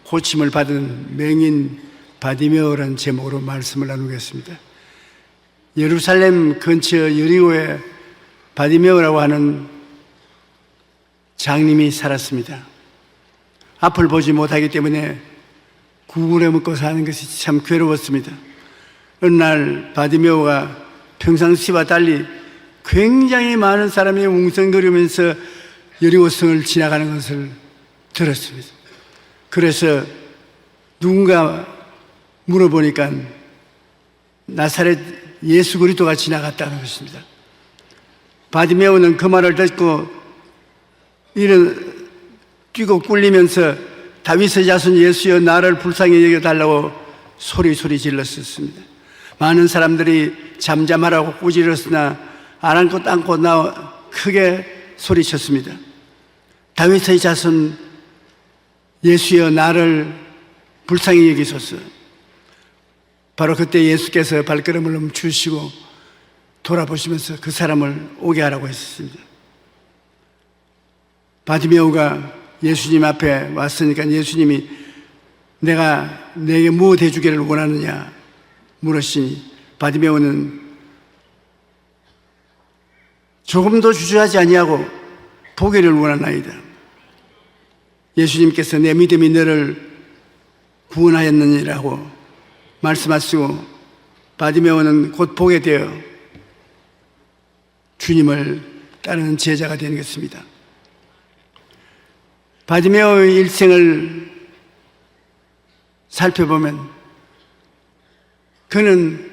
호침을 받은 맹인 바디메오라는 제목으로 말씀을 나누겠습니다. 예루살렘 근처 여리고에 바디메오라고 하는 장님이 살았습니다. 앞을 보지 못하기 때문에 구부려 먹고 사는 것이 참 괴로웠습니다. 어느 날 바디메오가 평상시와 달리 굉장히 많은 사람이 웅성거리면서 여리고성을 지나가는 것을 들었습니다. 그래서 누군가 물어보니까 나사렛 예수 그리스도가 지나갔다는 것입니다. 바디메오는 그 말을 듣고 뛰고 꿀리면서 다윗의 자손 예수여 나를 불쌍히 여겨달라고 소리 질렀었습니다. 많은 사람들이 잠잠하라고 꾸짖었으나 아랑곳 땅곳 나와 크게 소리쳤습니다. 다윗의 자손 예수여 나를 불쌍히 여기소서. 바로 그때 예수께서 발걸음을 멈추시고 돌아보시면서 그 사람을 오게 하라고 했습니다. 바디메오가 예수님 앞에 왔으니까 예수님이 내가 내게 무엇 해주기를 원하느냐 물으시니 바디메오는 조금도 주저하지 아니하고 보기를 원하나이다. 예수님께서 내 믿음이 너를 구원하였느니라고 말씀하시고 바디메오는 곧 보게 되어 주님을 따르는 제자가 되는 것입니다. 바디메오의 일생을 살펴보면 그는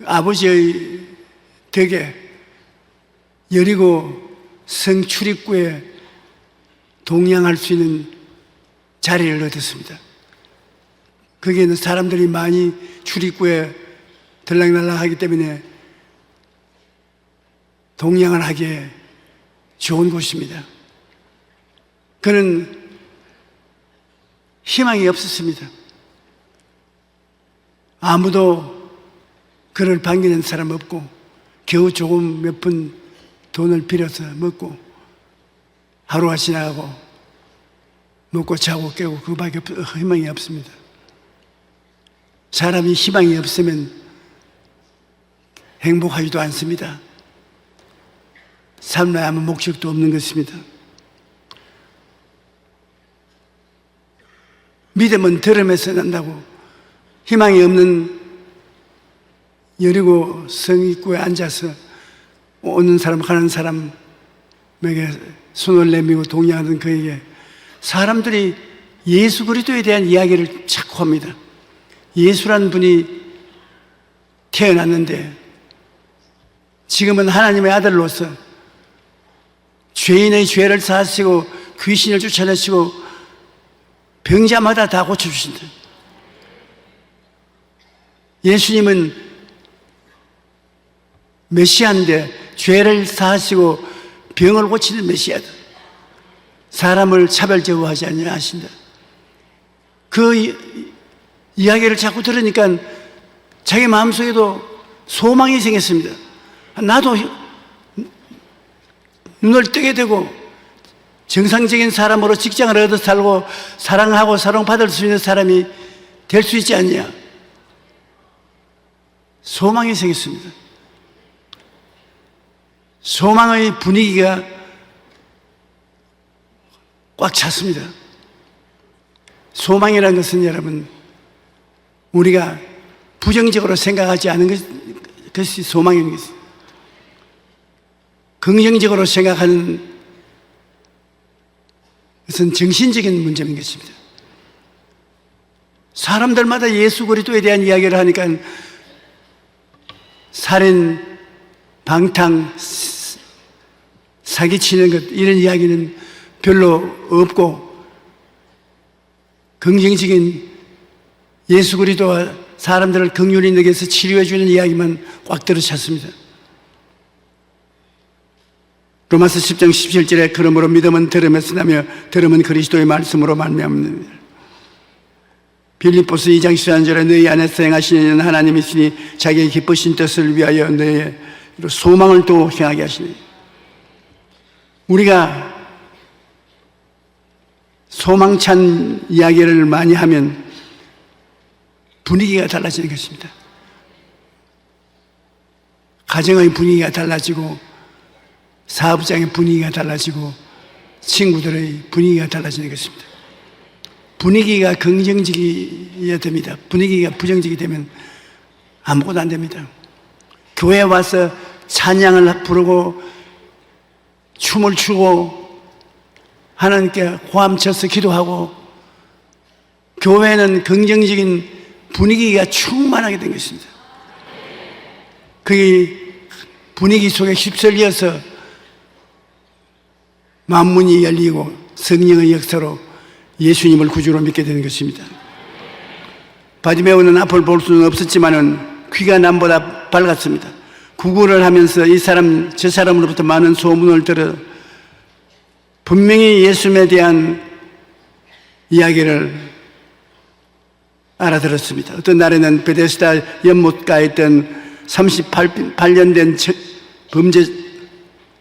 아버지의 덕에 여리고 성 출입구에 동양할 수 있는 자리를 얻었습니다. 거기에는 사람들이 많이 출입구에 들락날락 하기 때문에 동양을 하기에 좋은 곳입니다. 그는 희망이 없었습니다. 아무도 그를 반기는 사람 없고 겨우 조금 몇 푼 돈을 빌어서 먹고 하루가 지나가고 먹고 자고 깨고 그밖에 희망이 없습니다. 사람이 희망이 없으면 행복하지도 않습니다. 삶에 아무 목적도 없는 것입니다. 믿음은 들음에서 난다고 희망이 없는 여리고 성 입구에 앉아서 오는 사람 가는 사람에게 손을 내밀고 동의하는 그에게 사람들이 예수 그리스도에 대한 이야기를 자꾸 합니다. 예수란 분이 태어났는데 지금은 하나님의 아들로서 죄인의 죄를 사하시고 귀신을 쫓아내시고 병자마다 다 고쳐주신다. 예수님은 메시아인데 죄를 사하시고 병을 고치는 메시아다. 사람을 차별적으로 하지 아니하신다. 그 이야기를 자꾸 들으니까 자기 마음속에도 소망이 생겼습니다. 나도 눈을 뜨게 되고 정상적인 사람으로 직장을 얻어 살고 사랑하고 사랑받을 수 있는 사람이 될 수 있지 않냐. 소망이 생겼습니다. 소망의 분위기가 꽉 찼습니다. 소망이라는 것은 여러분 우리가 부정적으로 생각하지 않은 것이 소망인 것입니다. 긍정적으로 생각하는 것은 정신적인 문제인 것입니다. 사람들마다 예수 그리스도에 대한 이야기를 하니까 살인, 방탕, 사기치는 것 이런 이야기는 별로 없고 긍정적인 예수 그리스도와 사람들을 긍휼히 여겨서 치료해 주는 이야기만 꽉 들어찼습니다. 로마서 10장 17절에 그러므로 믿음은 들음에서 나며 들음은 그리스도의 말씀으로 말미암느니라. 빌립보서 2장 14절에 너희 안에서 행하시는 하나님이시니 자기의 기쁘신 뜻을 위하여 너희의 소망을 또 행하게 하시니. 우리가 소망찬 이야기를 많이 하면 분위기가 달라지는 것입니다. 가정의 분위기가 달라지고, 사업장의 분위기가 달라지고, 친구들의 분위기가 달라지는 것입니다. 분위기가 긍정적이어야 됩니다. 분위기가 부정적이 되면 아무것도 안 됩니다. 교회에 와서 찬양을 부르고 춤을 추고 하나님께 호함쳐서 기도하고, 교회는 긍정적인 분위기가 충만하게 된 것입니다. 그 분위기 속에 휩쓸려서 만문이 열리고 성령의 역사로 예수님을 구주로 믿게 되는 것입니다. 바디메오는 앞을 볼 수는 없었지만은 귀가 남보다 밝았습니다. 구걸을 하면서 이 사람 저 사람으로부터 많은 소문을 들어 분명히 예수님에 대한 이야기를 알아들었습니다. 어떤 날에는 베데스다 연못가에 있던 38년 된 범죄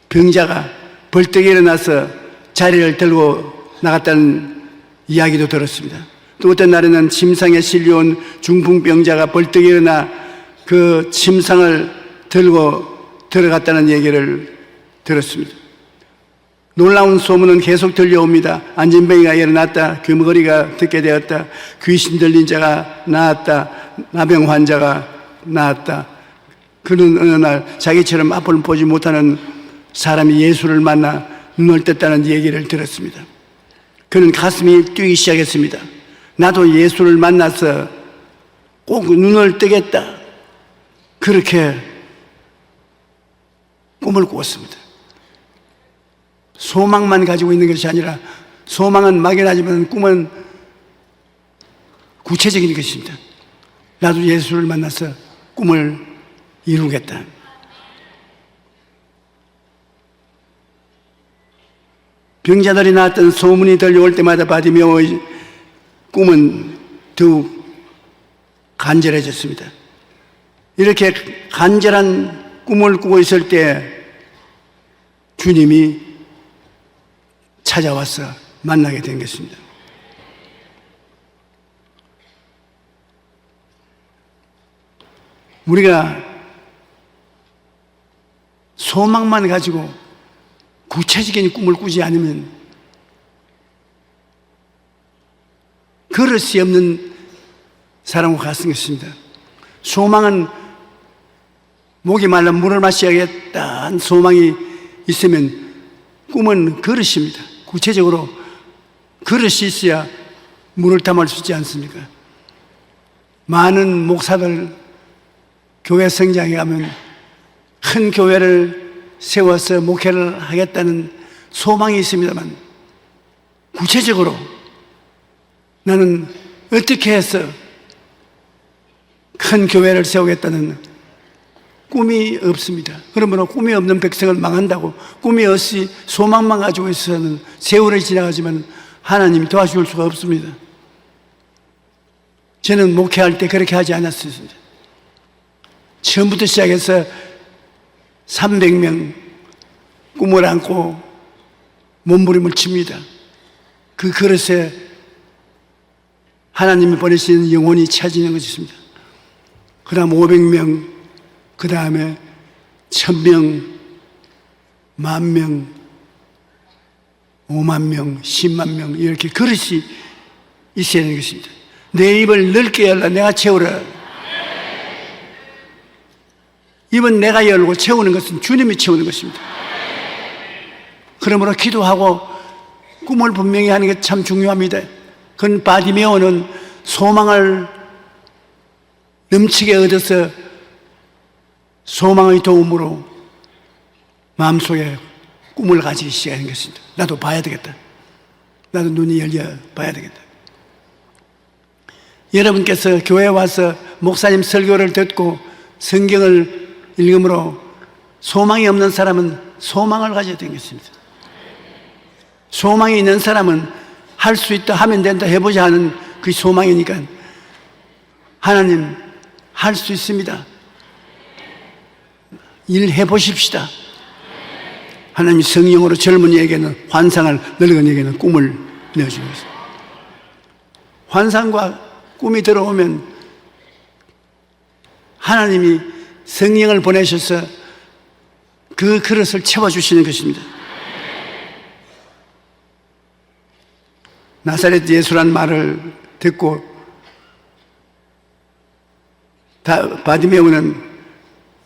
병자가 벌떡 일어나서 자리를 들고 나갔다는 이야기도 들었습니다. 또 어떤 날에는 침상에 실려온 중풍병자가 벌떡 일어나 그 침상을 들고 들어갔다는 얘기를 들었습니다. 놀라운 소문은 계속 들려옵니다. 안진뱅이가 일어났다. 귀머거리가 듣게 되었다. 귀신 들린 자가 나았다. 나병 환자가 나았다. 그는 어느 날 자기처럼 앞을 보지 못하는 사람이 예수를 만나 눈을 떴다는 얘기를 들었습니다. 그는 가슴이 뛰기 시작했습니다. 나도 예수를 만나서 꼭 눈을 뜨겠다. 그렇게 꿈을 꾸었습니다. 소망만 가지고 있는 것이 아니라, 소망은 막연하지만 꿈은 구체적인 것입니다. 나도 예수를 만나서 꿈을 이루겠다. 병자들이 나왔던 소문이 들려올 때마다 바디메오의 꿈은 더욱 간절해졌습니다. 이렇게 간절한 꿈을 꾸고 있을 때 주님이 찾아와서 만나게 된 것입니다. 우리가 소망만 가지고 구체적인 꿈을 꾸지 않으면 그릇이 없는 사람과 같은 것입니다. 소망은 목이 말라 물을 마셔야겠다는 소망이 있으면, 꿈은 그릇입니다. 구체적으로 그릇이 있어야 물을 담을 수 있지 않습니까? 많은 목사들 교회 성장에 가면 큰 교회를 세워서 목회를 하겠다는 소망이 있습니다만, 구체적으로 나는 어떻게 해서 큰 교회를 세우겠다는 꿈이 없습니다. 그러므로 꿈이 없는 백성을 망한다고, 꿈이 없이 소망만 가지고 있어서는 세월이 지나가지만 하나님이 도와줄 수가 없습니다. 저는 목회할 때 그렇게 하지 않았습니다. 처음부터 시작해서 300명 꿈을 안고 몸부림을 칩니다. 그 그릇에 하나님이 보내신 영혼이 차지는 것입니다. 그 다음 500명, 그 다음에 1000명, 10,000명, 50,000명, 100,000명, 이렇게 그릇이 있어야 하는 것입니다. 내 입을 넓게 열라 내가 채우라. 입은 내가 열고 채우는 것은 주님이 채우는 것입니다. 그러므로 기도하고 꿈을 분명히 하는 게 참 중요합니다. 그건 바디메오는 소망을 넘치게 얻어서 소망의 도움으로 마음속에 꿈을 가지기 시작하는 것입니다. 나도 봐야 되겠다. 나도 눈이 열려 봐야 되겠다. 여러분께서 교회에 와서 목사님 설교를 듣고 성경을 읽음으로 소망이 없는 사람은 소망을 가져야 되는 것입니다. 소망이 있는 사람은 할 수 있다, 하면 된다, 해보자 하는 그 소망이니까, 하나님 할 수 있습니다. 일해보십시다. 하나님이 성령으로 젊은이에게는 환상을, 늙은이에게는 꿈을 내어주는 것입니다. 환상과 꿈이 들어오면 하나님이 성령을 보내셔서 그 그릇을 채워주시는 것입니다. 나사렛 예수란 말을 듣고 바디메오는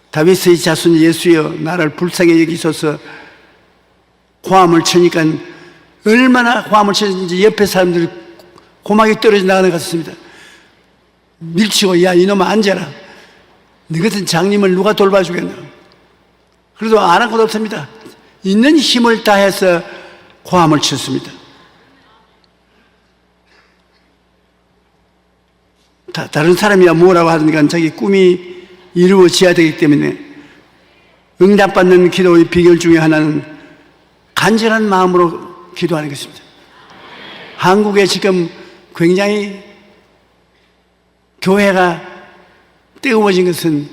다윗의 자손 예수여 나를 불쌍히 여기소서 고함을 치니까 얼마나 고함을 치는지 옆에 사람들이 고막이 떨어져 나가는 것 같습니다. 밀치고 야 이놈아 앉아라. 너 같은 장님을 누가 돌봐주겠나. 그래도 안 한 것도 없습니다. 있는 힘을 다해서 고함을 쳤습니다. 다른 사람이야 뭐라고 하든가 자기 꿈이 이루어져야 되기 때문에 응답받는 기도의 비결 중에 하나는 간절한 마음으로 기도하는 것입니다. 한국에 지금 굉장히 교회가 뜨거워진 것은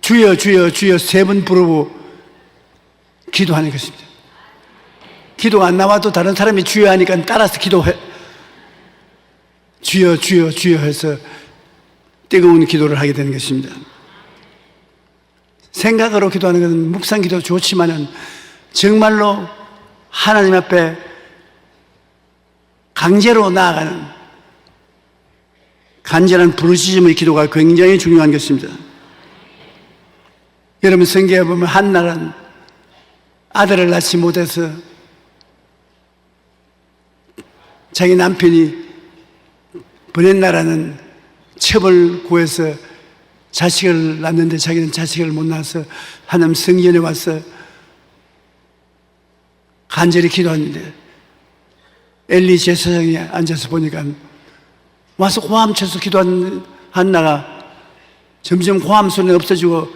주여 주여 주여 세 번 부르고 기도하는 것입니다. 기도가 안 나와도 다른 사람이 주여 하니까 따라서 기도해. 주여 주여 주여 해서 뜨거운 기도를 하게 되는 것입니다. 생각으로 기도하는 것은 묵상 기도 좋지만은 정말로 하나님 앞에 강제로 나아가는 간절한 부르짖음의 기도가 굉장히 중요한 것입니다. 여러분 성경에 보면 한나는 아들을 낳지 못해서 자기 남편이 보냈나라는 첩을 구해서 자식을 낳는데 자기는 자식을 못 낳아서 하나님 성전에 와서 간절히 기도하는데 엘리 제사장이 앉아서 보니까 와서 고함 쳐서 기도하는 한나가 점점 고함 소리는 없어지고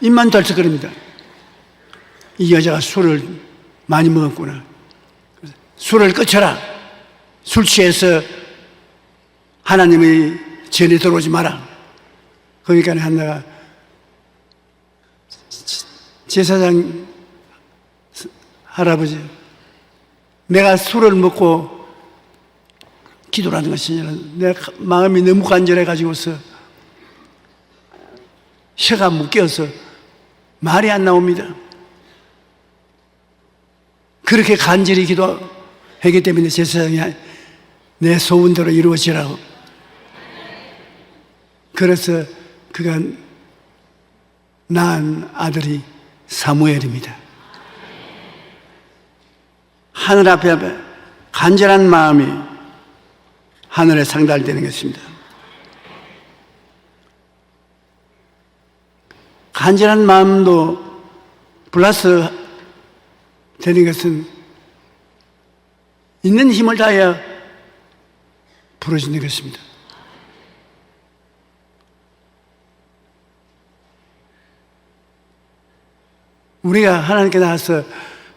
입만 덜썩거립니다. 이 여자가 술을 많이 먹었구나. 술을 끊쳐라. 술 취해서 하나님의 전에 들어오지 마라. 그러니까 한나가 제사장 할아버지, 내가 술을 먹고 기도를 하는 것이냐. 내 마음이 너무 간절해가지고서 혀가 묶여서 말이 안 나옵니다. 그렇게 간절히 기도하기 때문에 제사장이 내 소원대로 이루어지라고. 그래서 그가 낳은 아들이 사무엘입니다. 하늘 앞에 간절한 마음이 하늘에 상달되는 것입니다. 간절한 마음도 플러스 되는 것은 있는 힘을 다하여 부르짖는 것입니다. 우리가 하나님께 나와서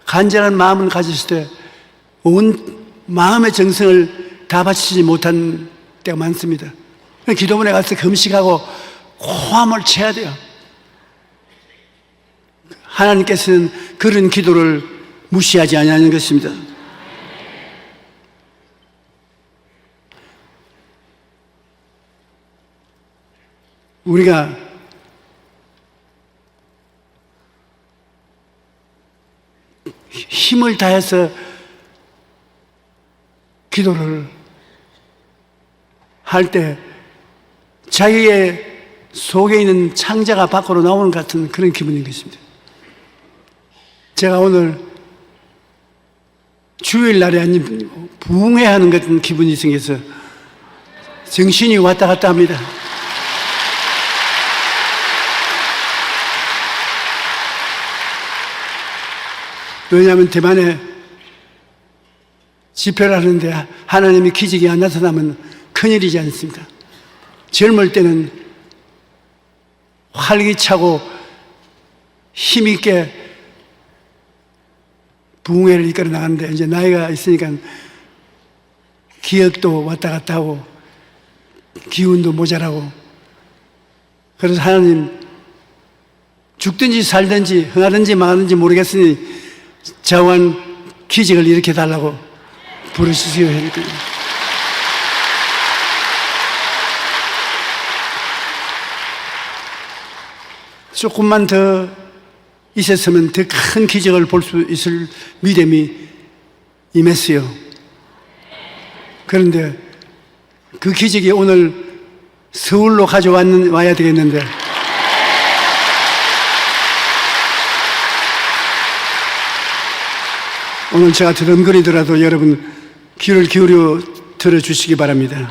간절한 마음을 가졌을 때 온 마음의 정성을 다 바치지 못한 때가 많습니다. 기도문에 가서 금식하고 고함을 쳐야 돼요. 하나님께서는 그런 기도를 무시하지 않는 것입니다. 우리가 힘을 다해서 기도를 할 때 자기의 속에 있는 창자가 밖으로 나오는 것 같은 그런 기분인 것입니다. 제가 오늘 주일날에 아닌 부흥회하는 같은 기분이 생겨서 정신이 왔다 갔다 합니다. 왜냐하면 대만에 집회를 하는데 하나님이 기적이 안 나타나면 큰일이지 않습니까? 젊을 때는 활기차고 힘있게 부흥회를 이끌어 나가는데 이제 나이가 있으니까 기억도 왔다 갔다 하고 기운도 모자라고. 그래서 하나님 죽든지 살든지 흥하든지 망하든지 모르겠으니 자원 기적을 일으켜 달라고 부르시기를 할 거예요. 조금만 더 있었으면 더 큰 기적을 볼 수 있을 믿음이 임했어요. 그런데 그 기적이 오늘 서울로 와야 되겠는데 오늘 제가 드럼거리더라도 여러분 귀를 기울여 들어주시기 바랍니다.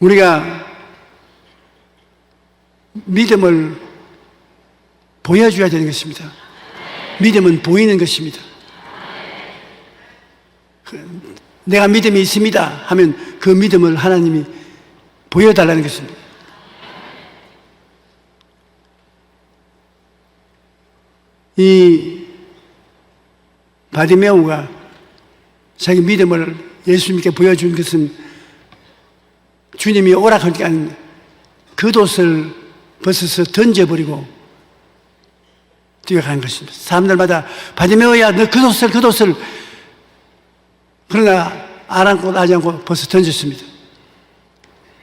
우리가 믿음을 보여줘야 되는 것입니다. 믿음은 보이는 것입니다. 내가 믿음이 있습니다 하면 그 믿음을 하나님이 보여달라는 것입니다. 이 바디메오가 자기 믿음을 예수님께 보여준 것은 주님이 오락하니까 겉옷을 벗어서 던져버리고 뛰어간 것입니다. 사람들마다 바디메오야 너 겉옷을 그러나 아랑곳 하지 않고 벗어 던졌습니다.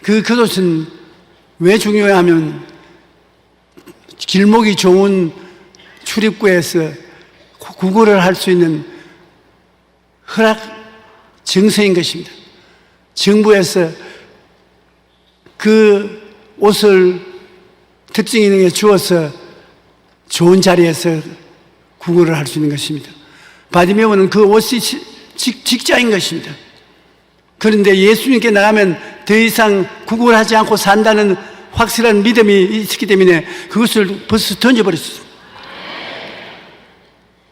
그 겉옷은 왜 중요하면 길목이 좋은 출입구에서 구걸을 할 수 있는 허락 증서인 것입니다. 정부에서 그 옷을 특징 있는 게 주어서 좋은 자리에서 구걸을 할 수 있는 것입니다. 바디메오는 그 옷이 직자인 것입니다. 그런데 예수님께 나가면 더 이상 구걸하지 않고 산다는 확실한 믿음이 있었기 때문에 그것을 벌써 던져버렸습니다.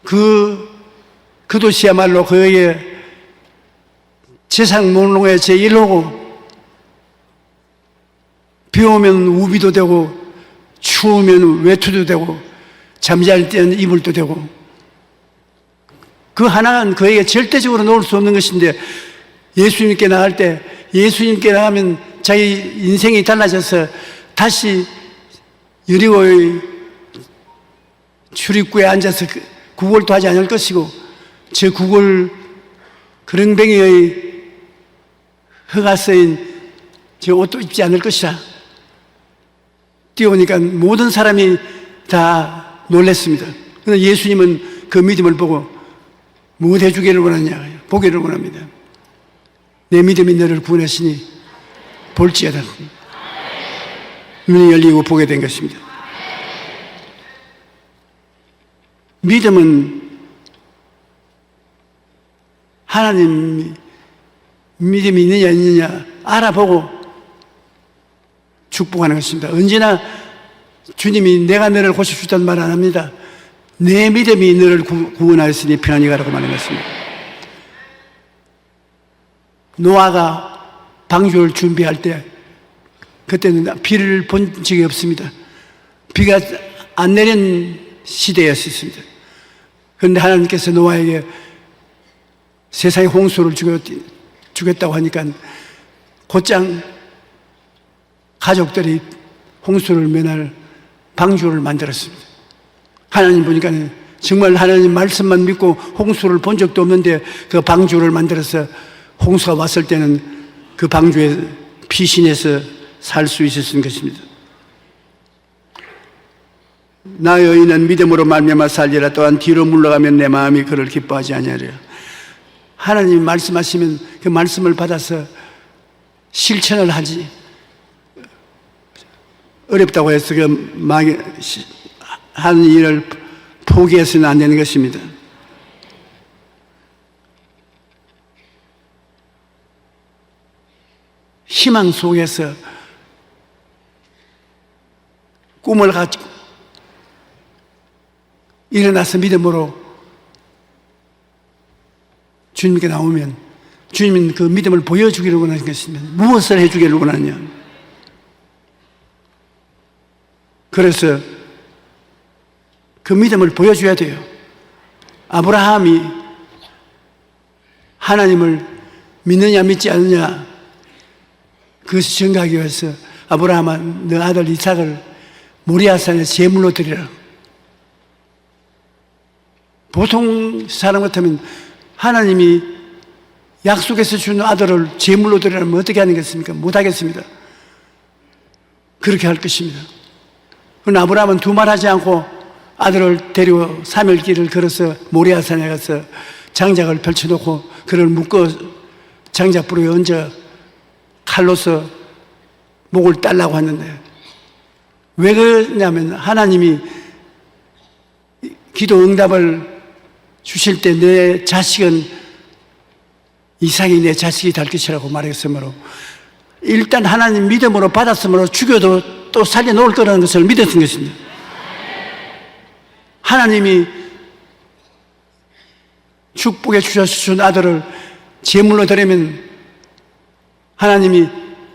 그 도시야말로 그의 세상 목록의 제1호고 비 오면 우비도 되고 추우면 외투도 되고 잠잘 때는 이불도 되고 그 하나는 그에게 절대적으로 놓을 수 없는 것인데 예수님께 나갈 때 예수님께 나가면 자기 인생이 달라져서 다시 여리고의 출입구에 앉아서 구걸도 하지 않을 것이고 저 구걸 그릉뱅이의 허가 쓰인 저 옷도 입지 않을 것이라 뛰어오니까 모든 사람이 다 놀랐습니다. 그런데 예수님은 그 믿음을 보고 무엇 해주기를 원하냐 보기를 원합니다. 내 믿음이 너를 구원하시니 볼지어다. 눈이 열리고 보게 된 것입니다. 믿음은 하나님 믿음이 있느냐 있느냐 알아보고 축복하는 것입니다. 언제나 주님이 내가 너를 고쳐주다는 말 안 합니다. 내 믿음이 너를 구원하였으니 편안히 가라고 말하는 것입니다. 노아가 방주를 준비할 때 그때는 비를 본 적이 없습니다. 비가 안 내린 시대였습니다. 그런데 하나님께서 노아에게 세상에 홍수를 주겠다고 하니까 곧장 가족들이 홍수를 면할 방주를 만들었습니다. 하나님 보니까 정말 하나님 말씀만 믿고 홍수를 본 적도 없는데 그 방주를 만들어서 홍수가 왔을 때는 그 방주에 피신해서 살 수 있었던 것입니다. 나의 의인은 믿음으로 말미암아 살리라. 또한 뒤로 물러가면 내 마음이 그를 기뻐하지 아니하리라. 하나님이 말씀하시면 그 말씀을 받아서 실천을 하지 어렵다고 해서 하는 일을 포기해서는 안 되는 것입니다. 희망 속에서 꿈을 가지고 일어나서 믿음으로 주님께 나오면 주님은 그 믿음을 보여주기를 원하는 것입니다. 무엇을 해주기를 원하냐. 그래서 그 믿음을 보여줘야 돼요. 아브라함이 하나님을 믿느냐 믿지 않느냐 그것이 증가하기 위해서 아브라함아 너 아들 이삭을 모리아산에 제물로 드리라. 보통 사람 같으면 하나님이 약속해서 준 아들을 제물로 드리려면 어떻게 하는 것입니까? 못하겠습니다. 그렇게 할 것입니다. 그러나 아브라함은 두말하지 않고 아들을 데리고 3일 길을 걸어서 모리아산에 가서 장작을 펼쳐놓고 그를 묶어 장작불에 얹어 칼로서 목을 따려고 하는데, 왜 그러냐면 하나님이 기도 응답을 주실 때 내 자식은 이삭이 내 자식이 될 것이라고 말했으므로, 일단 하나님 믿음으로 받았으므로 죽여도 또 살려놓을 거라는 것을 믿었던 것입니다. 하나님이 축복해 주신 아들을 제물로 드리면 하나님이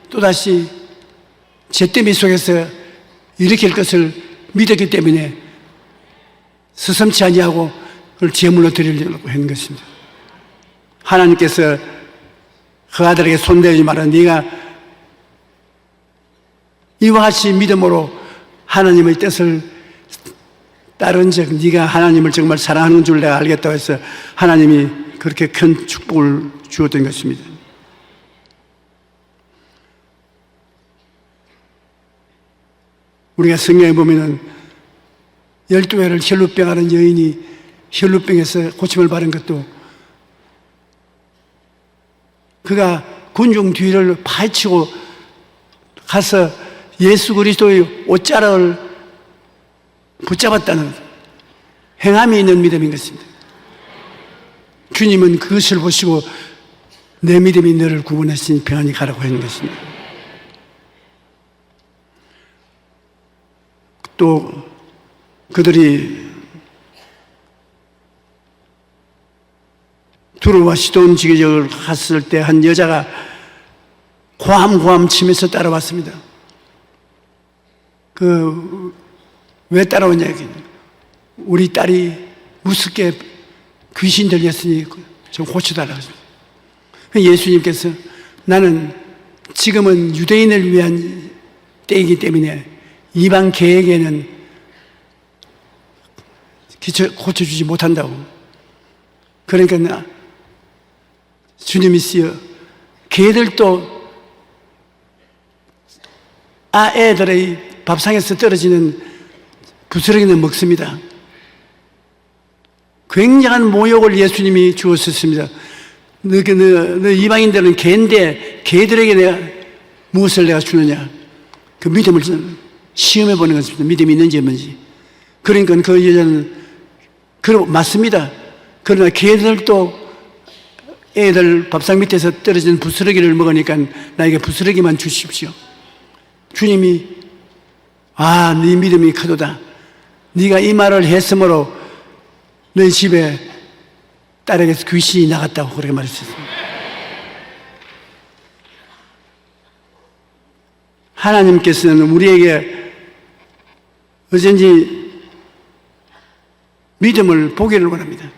또다시 잿더미 속에서 일으킬 것을 믿었기 때문에 스슴치 아니하고 그걸 제물로 드리려고 한 것입니다. 하나님께서 그 아들에게 손대지 마라. 네가 이와 같이 믿음으로 하나님의 뜻을 따른 즉 네가 하나님을 정말 사랑하는 줄 내가 알겠다고 해서 하나님이 그렇게 큰 축복을 주었던 것입니다. 우리가 성경에 보면은 12회를 혈루병 앓은 여인이 혈루병에서 고침을 받은 것도 그가 군중 뒤를 파헤치고 가서 예수 그리스도의 옷자락을 붙잡았다는 행함이 있는 믿음인 것입니다. 주님은 그것을 보시고 내 믿음이 너를 구원하시니 평안히 가라고 하는 것입니다. 또 그들이 두로와 시돈 지역을 갔을 때 한 여자가 고함고함 치면서 따라왔습니다. 왜 따라오냐? 우리 딸이 무섭게 귀신 들렸으니 좀 고쳐달라고 했습니다. 예수님께서 나는 지금은 유대인을 위한 때이기 때문에 이방 개에게는 고쳐주지 못한다고. 그러니까 주님이시여, 개들도 애들의 밥상에서 떨어지는 부스러기는 먹습니다. 굉장한 모욕을 예수님이 주었었습니다. 너 이방인들은 개인데 개들에게 내가 무엇을 내가 주느냐? 그 믿음을 시험해 보는 것입니다. 믿음이 있는지 없는지. 그러니까 그 여자는 맞습니다. 그러나 개들도 애들 밥상 밑에서 떨어진 부스러기를 먹으니까 나에게 부스러기만 주십시오. 주님이 네 믿음이 크도다. 네가 이 말을 했으므로 너희 집에 딸에게서 귀신이 나갔다고 그렇게 말했습니다. 하나님께서는 우리에게 어쩐지 믿음을 보기를 원합니다.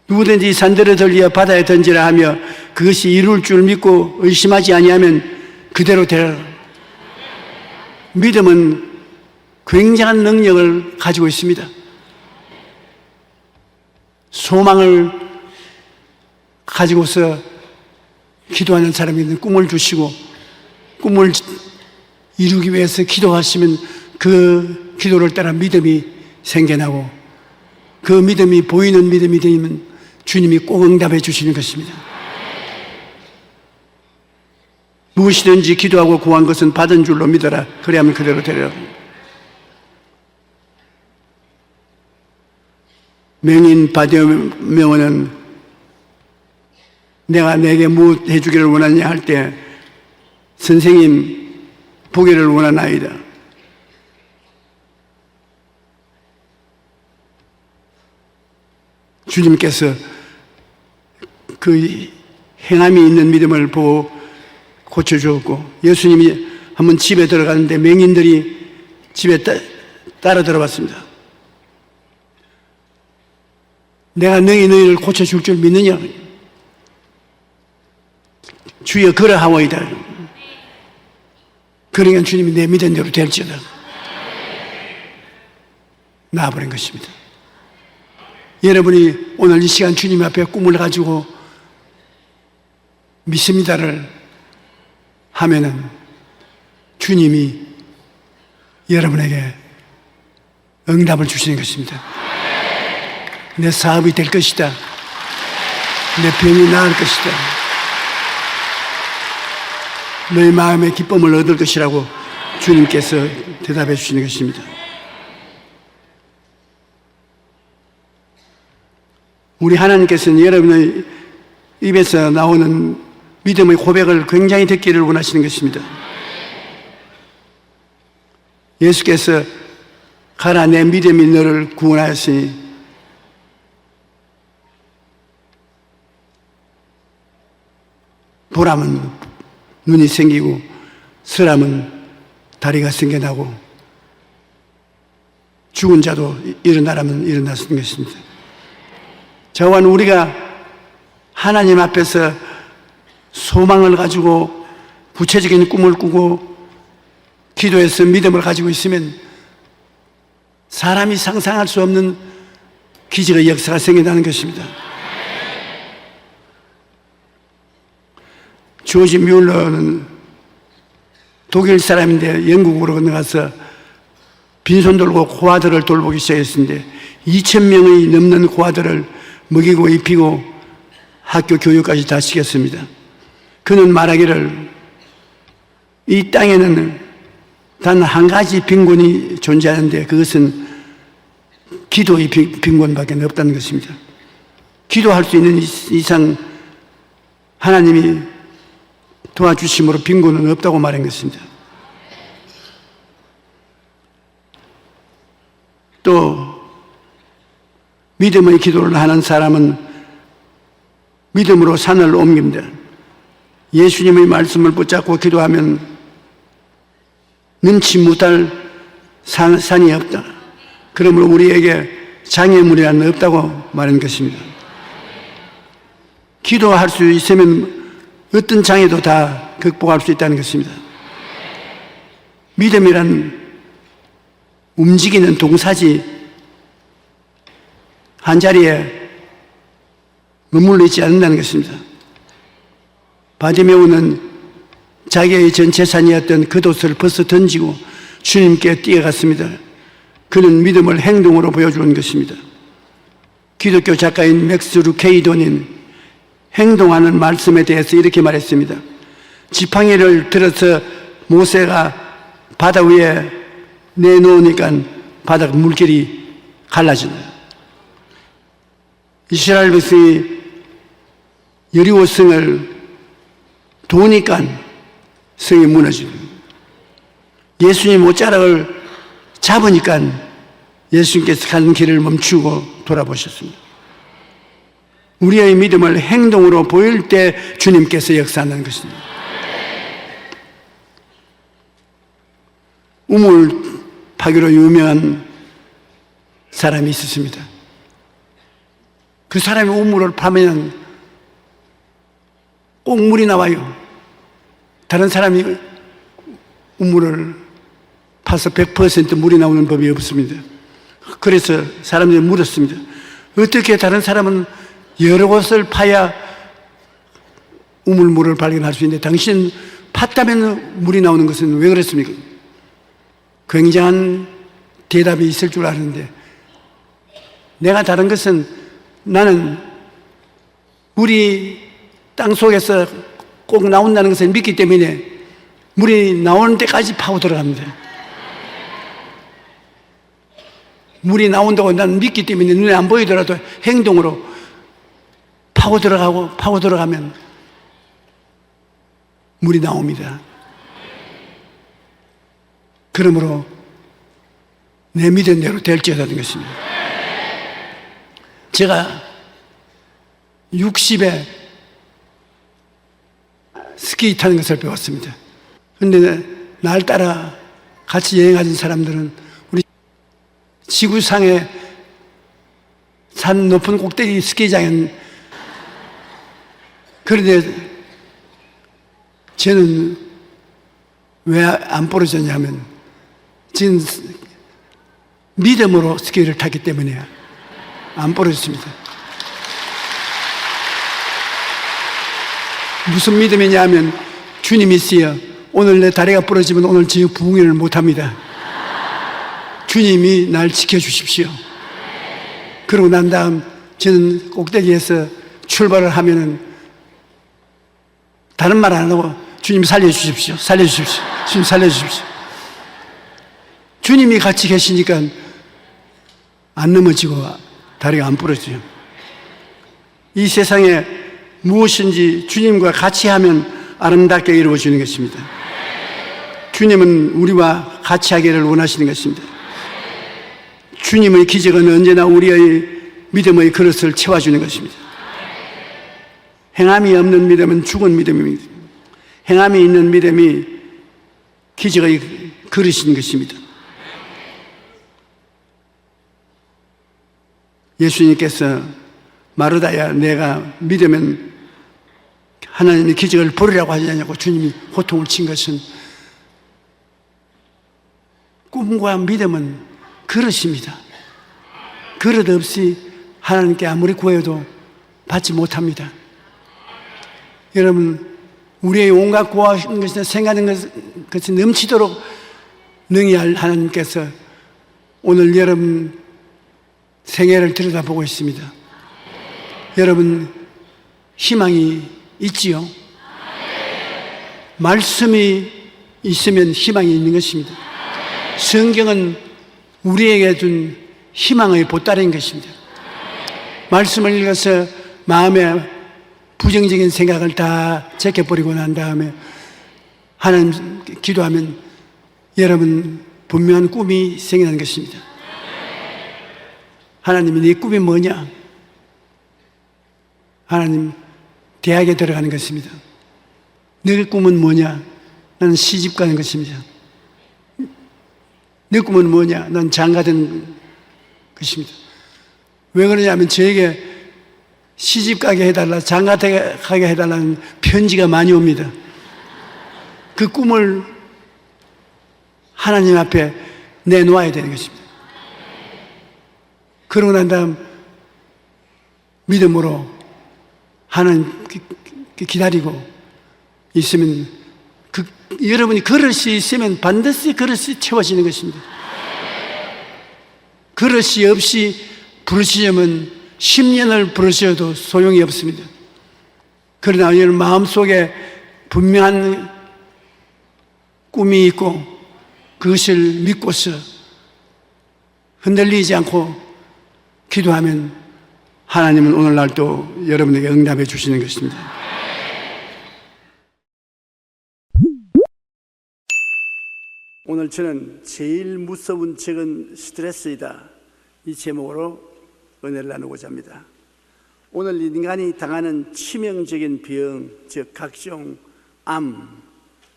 누구든지 산들을 돌려 바다에 던지라 하며 그것이 이룰 줄 믿고 의심하지 아니하면 그대로 되라. 믿음은 굉장한 능력을 가지고 있습니다. 소망을 가지고서 기도하는 사람에게는 꿈을 주시고 꿈을 이루기 위해서 기도하시면 그 기도를 따라 믿음이 생겨나고 그 믿음이 보이는 믿음이 되면 주님이 꼭 응답해 주시는 것입니다. 무엇이든지 기도하고 구한 것은 받은 줄로 믿어라. 그래야만 그대로 되리라. 맹인 바디메오는 내게 무엇 해주기를 원하냐 할 때 선생님 보기를 원하나이다. 주님께서 그 행함이 있는 믿음을 보고 고쳐주었고, 예수님이 한번 집에 들어갔는데 맹인들이 집에 따라 들어왔습니다. 내가 너희를 고쳐줄 줄 믿느냐? 주여 그러하오이다. 그러니까 주님이 내 믿은 대로 될지어다 나와버린 것입니다. 여러분이 오늘 이 시간 주님 앞에 꿈을 가지고 믿습니다를 하면은 주님이 여러분에게 응답을 주시는 것입니다. 내 사업이 될 것이다. 내 병이 나을 것이다. 너의 마음의 기쁨을 얻을 것이라고 주님께서 대답해 주시는 것입니다. 우리 하나님께서는 여러분의 입에서 나오는 믿음의 고백을 굉장히 듣기를 원하시는 것입니다. 예수께서 가라 내 믿음이 너를 구원하였으니 보람은 눈이 생기고 서람은 다리가 생겨나고 죽은 자도 일어나라면 일어났는 것입니다. 저와는 우리가 하나님 앞에서 소망을 가지고 구체적인 꿈을 꾸고 기도해서 믿음을 가지고 있으면 사람이 상상할 수 없는 기적의 역사가 생겨나는 것입니다. 조지 뮬러는 독일 사람인데 영국으로 건너가서 빈손 들고 고아들을 돌보기 시작했는데 2,000명이 넘는 고아들을 먹이고 입히고 학교 교육까지 다 시켰습니다. 그는 말하기를 이 땅에는 단 한 가지 빈곤이 존재하는데 그것은 기도의 빈곤밖에 없다는 것입니다. 기도할 수 있는 이상 하나님이 도와주심으로 빈곤은 없다고 말한 것입니다. 또 믿음의 기도를 하는 사람은 믿음으로 산을 옮깁니다. 예수님의 말씀을 붙잡고 기도하면 능치 못할 산이 없다. 그러므로 우리에게 장애물이란 없다고 말한 것입니다. 기도할 수 있으면 어떤 장애도 다 극복할 수 있다는 것입니다. 믿음이란 움직이는 동사지 한 자리에 머물러 있지 않는다는 것입니다. 바디메오는 자기의 전 재산이었던 겉옷을 벗어 던지고 주님께 뛰어갔습니다. 그는 믿음을 행동으로 보여주는 것입니다. 기독교 작가인 맥스 루케이도는 행동하는 말씀에 대해서 이렇게 말했습니다. 지팡이를 들어서 모세가 바다 위에 내놓으니까 바닥 물결이 갈라진다. 이스라엘 백성이 여리고 성을 도니까 성이 무너지고 예수님 옷자락을 잡으니까 예수님께서 가는 길을 멈추고 돌아보셨습니다. 우리의 믿음을 행동으로 보일 때 주님께서 역사하는 것입니다. 우물 파기로 유명한 사람이 있었습니다. 그 사람이 우물을 파면 꼭 물이 나와요. 다른 사람이 우물을 파서 100% 물이 나오는 법이 없습니다. 그래서 사람들이 물었습니다. 어떻게 다른 사람은 여러 곳을 파야 우물물을 발견할 수 있는데 당신 팠다면 물이 나오는 것은 왜 그랬습니까? 굉장한 대답이 있을 줄 아는데 내가 다른 것은 나는 물이 땅 속에서 꼭 나온다는 것을 믿기 때문에 물이 나오는 데까지 파고 들어갑니다. 물이 나온다고 나는 믿기 때문에 눈에 안 보이더라도 행동으로 파고 들어가면 물이 나옵니다. 그러므로 내 믿은 대로 될지어다는 것입니다. 제가 60에 스키 타는 것을 배웠습니다. 그런데 날 따라 같이 여행하는 사람들은 우리 지구상의 산 높은 꼭대기 스키장은 그런데 저는 왜 안 부러졌냐 하면 지금 믿음으로 스키를 탔기 때문이에요. 안 부러졌습니다. 무슨 믿음이냐 하면 주님이 있어요. 오늘 내 다리가 부러지면 오늘 저 부흥회를 못합니다. 주님이 날 지켜주십시오. 그러고 난 다음 저는 꼭대기에서 출발을 하면은 다른 말 안 하고 주님 살려주십시오. 살려주십시오. 주님 살려주십시오. 주님이 같이 계시니까 안 넘어지고 다리가 안 부러져요. 이 세상에 무엇인지 주님과 같이 하면 아름답게 이루어지는 것입니다. 주님은 우리와 같이 하기를 원하시는 것입니다. 주님의 기적은 언제나 우리의 믿음의 그릇을 채워주는 것입니다. 행함이 없는 믿음은 죽은 믿음입니다. 행함이 있는 믿음이 기적의 그릇인 것입니다. 예수님께서 마르다야 내가 믿으면 하나님의 기적을 보리라고 하지 않냐고 주님이 호통을 친 것은 꿈과 믿음은 그릇입니다. 그릇 없이 하나님께 아무리 구해도 받지 못합니다. 여러분, 우리의 온갖 구하는 것이나 생각하는 것이 넘치도록 능히 할 하나님께서 오늘 여러분 생애를 들여다보고 있습니다. 여러분 희망이 있지요? 말씀이 있으면 희망이 있는 것입니다. 성경은 우리에게 준 희망의 보따리인 것입니다. 말씀을 읽어서 마음에 부정적인 생각을 다 제껴버리고 난 다음에 하나님 기도하면 여러분 분명한 꿈이 생기는 것입니다. 하나님이 네 꿈이 뭐냐? 하나님 대학에 들어가는 것입니다. 내 꿈은 뭐냐? 나는 시집 가는 것입니다. 내 꿈은 뭐냐? 난 장가 되는 것입니다. 왜 그러냐면 저에게 시집 가게 해달라, 장가 가게 해달라는 편지가 많이 옵니다. 그 꿈을 하나님 앞에 내놓아야 되는 것입니다. 그러고 난 다음 믿음으로 하나님 기다리고 있으면 여러분이 그릇이 있으면 반드시 그릇이 채워지는 것입니다. 그릇이 없이 부르시려면 10년을 부르셔도 소용이 없습니다. 그러나 여러분 마음속에 분명한 꿈이 있고 그것을 믿고서 흔들리지 않고 기도하면 하나님은 오늘날 또 여러분에게 응답해 주시는 것입니다. 오늘 저는 제일 무서운 적은 스트레스이다, 이 제목으로 은혜를 나누고자 합니다. 오늘 인간이 당하는 치명적인 병, 즉 각종 암,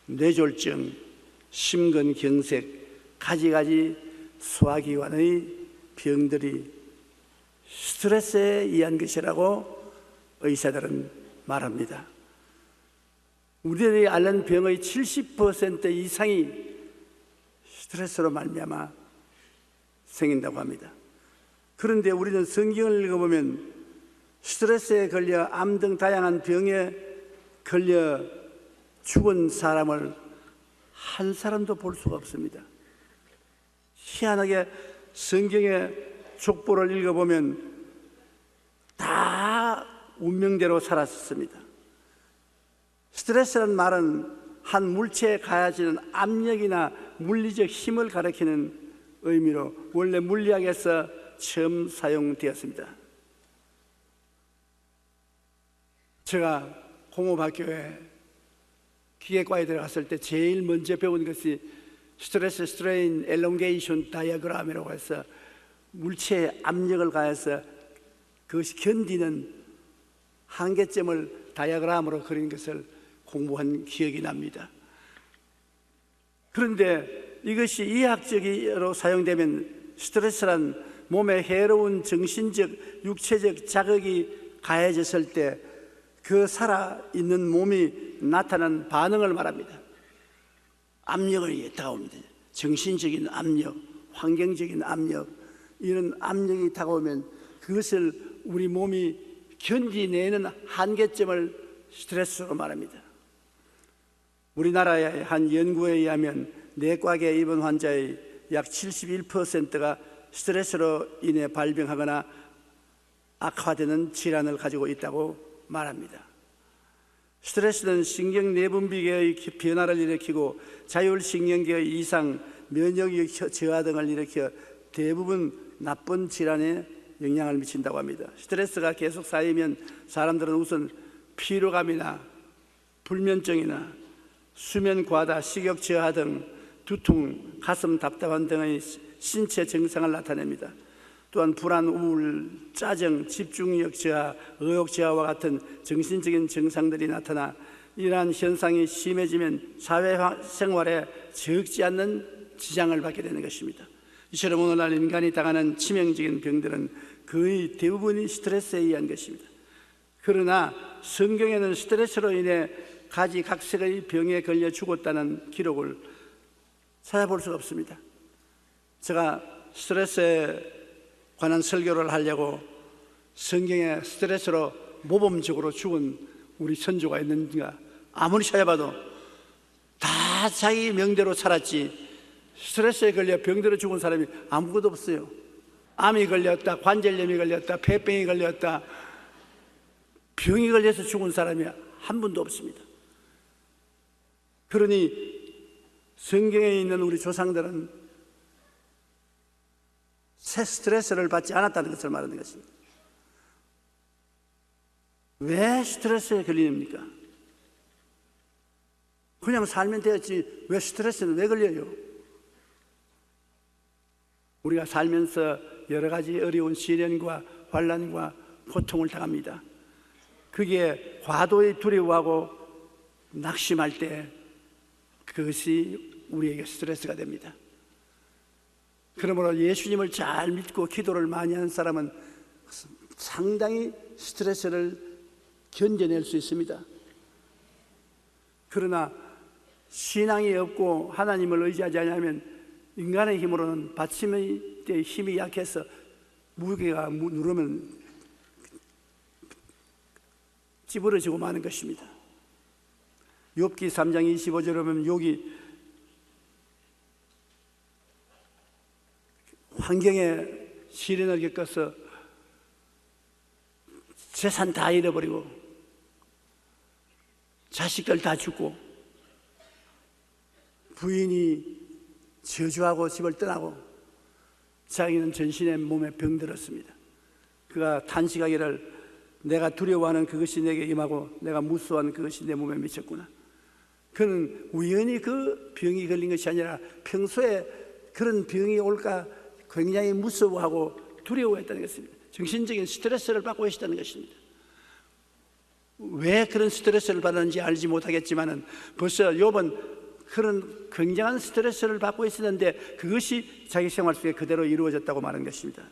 뇌졸중, 심근경색, 가지가지 소화기관의 병들이 스트레스에 의한 것이라고 의사들은 말합니다. 우리들이 앓는 병의 70% 이상이 스트레스로 말미암아 생긴다고 합니다. 그런데 우리는 성경을 읽어보면 스트레스에 걸려 암 등 다양한 병에 걸려 죽은 사람을 한 사람도 볼 수가 없습니다. 희한하게 성경의 족보를 읽어보면 다 운명대로 살았습니다. 스트레스라는 말은 한 물체에 가해지는 압력이나 물리적 힘을 가리키는 의미로 원래 물리학에서 처음 사용되었습니다. 제가 공업학교에 기계과에 들어갔을 때 제일 먼저 배운 것이 스트레스 스트레인 엘롱게이션 다이어그램이라고 해서 물체에 압력을 가해서 그것이 견디는 한계점을 다이어그램으로 그린 것을 공부한 기억이 납니다. 그런데 이것이 의학적으로 사용되면 스트레스란 몸에 해로운 정신적, 육체적 자극이 가해졌을 때 그 살아있는 몸이 나타나는 반응을 말합니다. 압력을 다가옵니다. 정신적인 압력, 환경적인 압력, 이런 압력이 다가오면 그것을 우리 몸이 견디내는 한계점을 스트레스로 말합니다. 우리나라의 한 연구에 의하면 내과계 입원 환자의 약 71%가 스트레스로 인해 발병하거나 악화되는 질환을 가지고 있다고 말합니다. 스트레스는 신경내분비계의 변화를 일으키고 자율신경계의 이상, 면역력 저하 등을 일으켜 대부분 나쁜 질환에 영향을 미친다고 합니다. 스트레스가 계속 쌓이면 사람들은 우선 피로감이나 불면증이나 수면 과다, 식욕 저하 등 두통, 가슴 답답한 등의 신체 증상을 나타냅니다. 또한 불안, 우울, 짜증, 집중력 저하, 의욕 저하와 같은 정신적인 증상들이 나타나 이러한 현상이 심해지면 사회생활에 적지 않는 지장을 받게 되는 것입니다. 이처럼 오늘날 인간이 당하는 치명적인 병들은 거의 대부분이 스트레스에 의한 것입니다. 그러나 성경에는 스트레스로 인해 가지각색의 병에 걸려 죽었다는 기록을 찾아볼 수가 없습니다. 제가 스트레스에 관한 설교를 하려고 성경에 스트레스로 모범적으로 죽은 우리 선조가 있는가 아무리 찾아봐도 다 자기 명대로 살았지 스트레스에 걸려 병들어 죽은 사람이 아무것도 없어요. 암이 걸렸다, 관절염이 걸렸다, 폐병이 걸렸다, 병이 걸려서 죽은 사람이 한 분도 없습니다. 그러니 성경에 있는 우리 조상들은 새 스트레스를 받지 않았다는 것을 말하는 것입니다. 왜 스트레스에 걸립니까? 그냥 살면 되었지 왜 스트레스는 왜 걸려요? 우리가 살면서 여러 가지 어려운 시련과 환난과 고통을 당합니다. 그게 과도히 두려워하고 낙심할 때 그것이 우리에게 스트레스가 됩니다. 그러므로 예수님을 잘 믿고 기도를 많이 하는 사람은 상당히 스트레스를 견뎌낼 수 있습니다. 그러나 신앙이 없고 하나님을 의지하지 않으면 인간의 힘으로는 받침의 때 힘이 약해서 무게가 누르면 찌부러지고 마는 것입니다. 욥기 3장 25절에 보면 욥이 환경에 시련을 겪어서 재산 다 잃어버리고 자식들 다 죽고 부인이 저주하고 집을 떠나고 자기는 전신에 몸에 병들었습니다. 그가 탄식하기를 내가 두려워하는 그것이 내게 임하고 내가 무서워하는 그것이 내 몸에 미쳤구나. 그는 우연히 그 병이 걸린 것이 아니라 평소에 그런 병이 올까 굉장히 무서워하고 두려워했다는 것입니다. 정신적인 스트레스를 받고 있었다는 것입니다. 왜 그런 스트레스를 받았는지 알지 못하겠지만 벌써 욥은 그런 굉장한 스트레스를 받고 있었는데 그것이 자기 생활 속에 그대로 이루어졌다고 말하는 것입니다.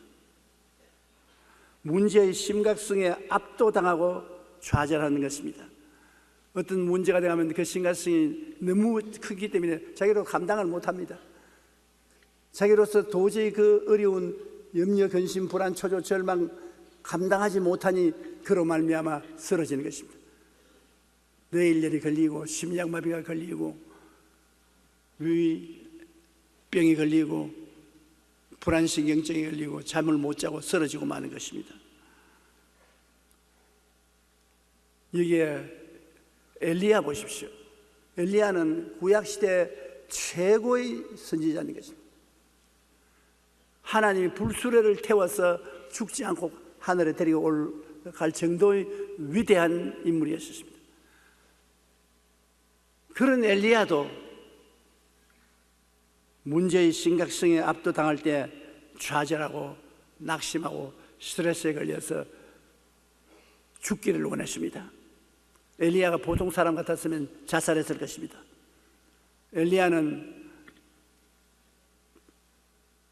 문제의 심각성에 압도당하고 좌절하는 것입니다. 어떤 문제가 되면 그 심각성이 너무 크기 때문에 자기로 감당을 못합니다. 자기로서 도저히 그 어려운 염려, 근심, 불안, 초조, 절망 감당하지 못하니 그로 말미암아 쓰러지는 것입니다. 뇌일열이 걸리고 심장마비가 걸리고 위병이 걸리고 불안신경증이 걸리고 잠을 못 자고 쓰러지고 마는 것입니다. 여기에 엘리야 보십시오. 엘리야는 구약시대 최고의 선지자인 것입니다. 하나님이 불수레를 태워서 죽지 않고 하늘에 데리고 갈 정도의 위대한 인물이었습니다. 그런 엘리야도 문제의 심각성에 압도당할 때 좌절하고 낙심하고 스트레스에 걸려서 죽기를 원했습니다. 엘리야가 보통 사람 같았으면 자살했을 것입니다. 엘리야는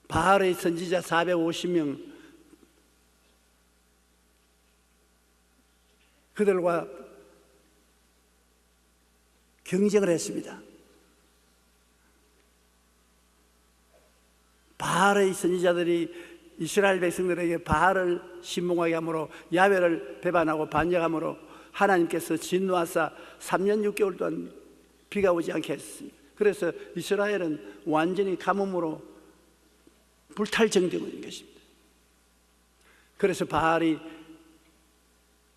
바알의 선지자 450명 그들과 경쟁을 했습니다. 바알의 선지자들이 이스라엘 백성들에게 바알을 신봉하게 함으로 야훼를 배반하고 반역함으로 하나님께서 진노하사 3년 6개월 동안 비가 오지 않게 했습니다. 그래서 이스라엘은 완전히 가뭄으로 불탈 정도가 된 것입니다. 그래서 바알이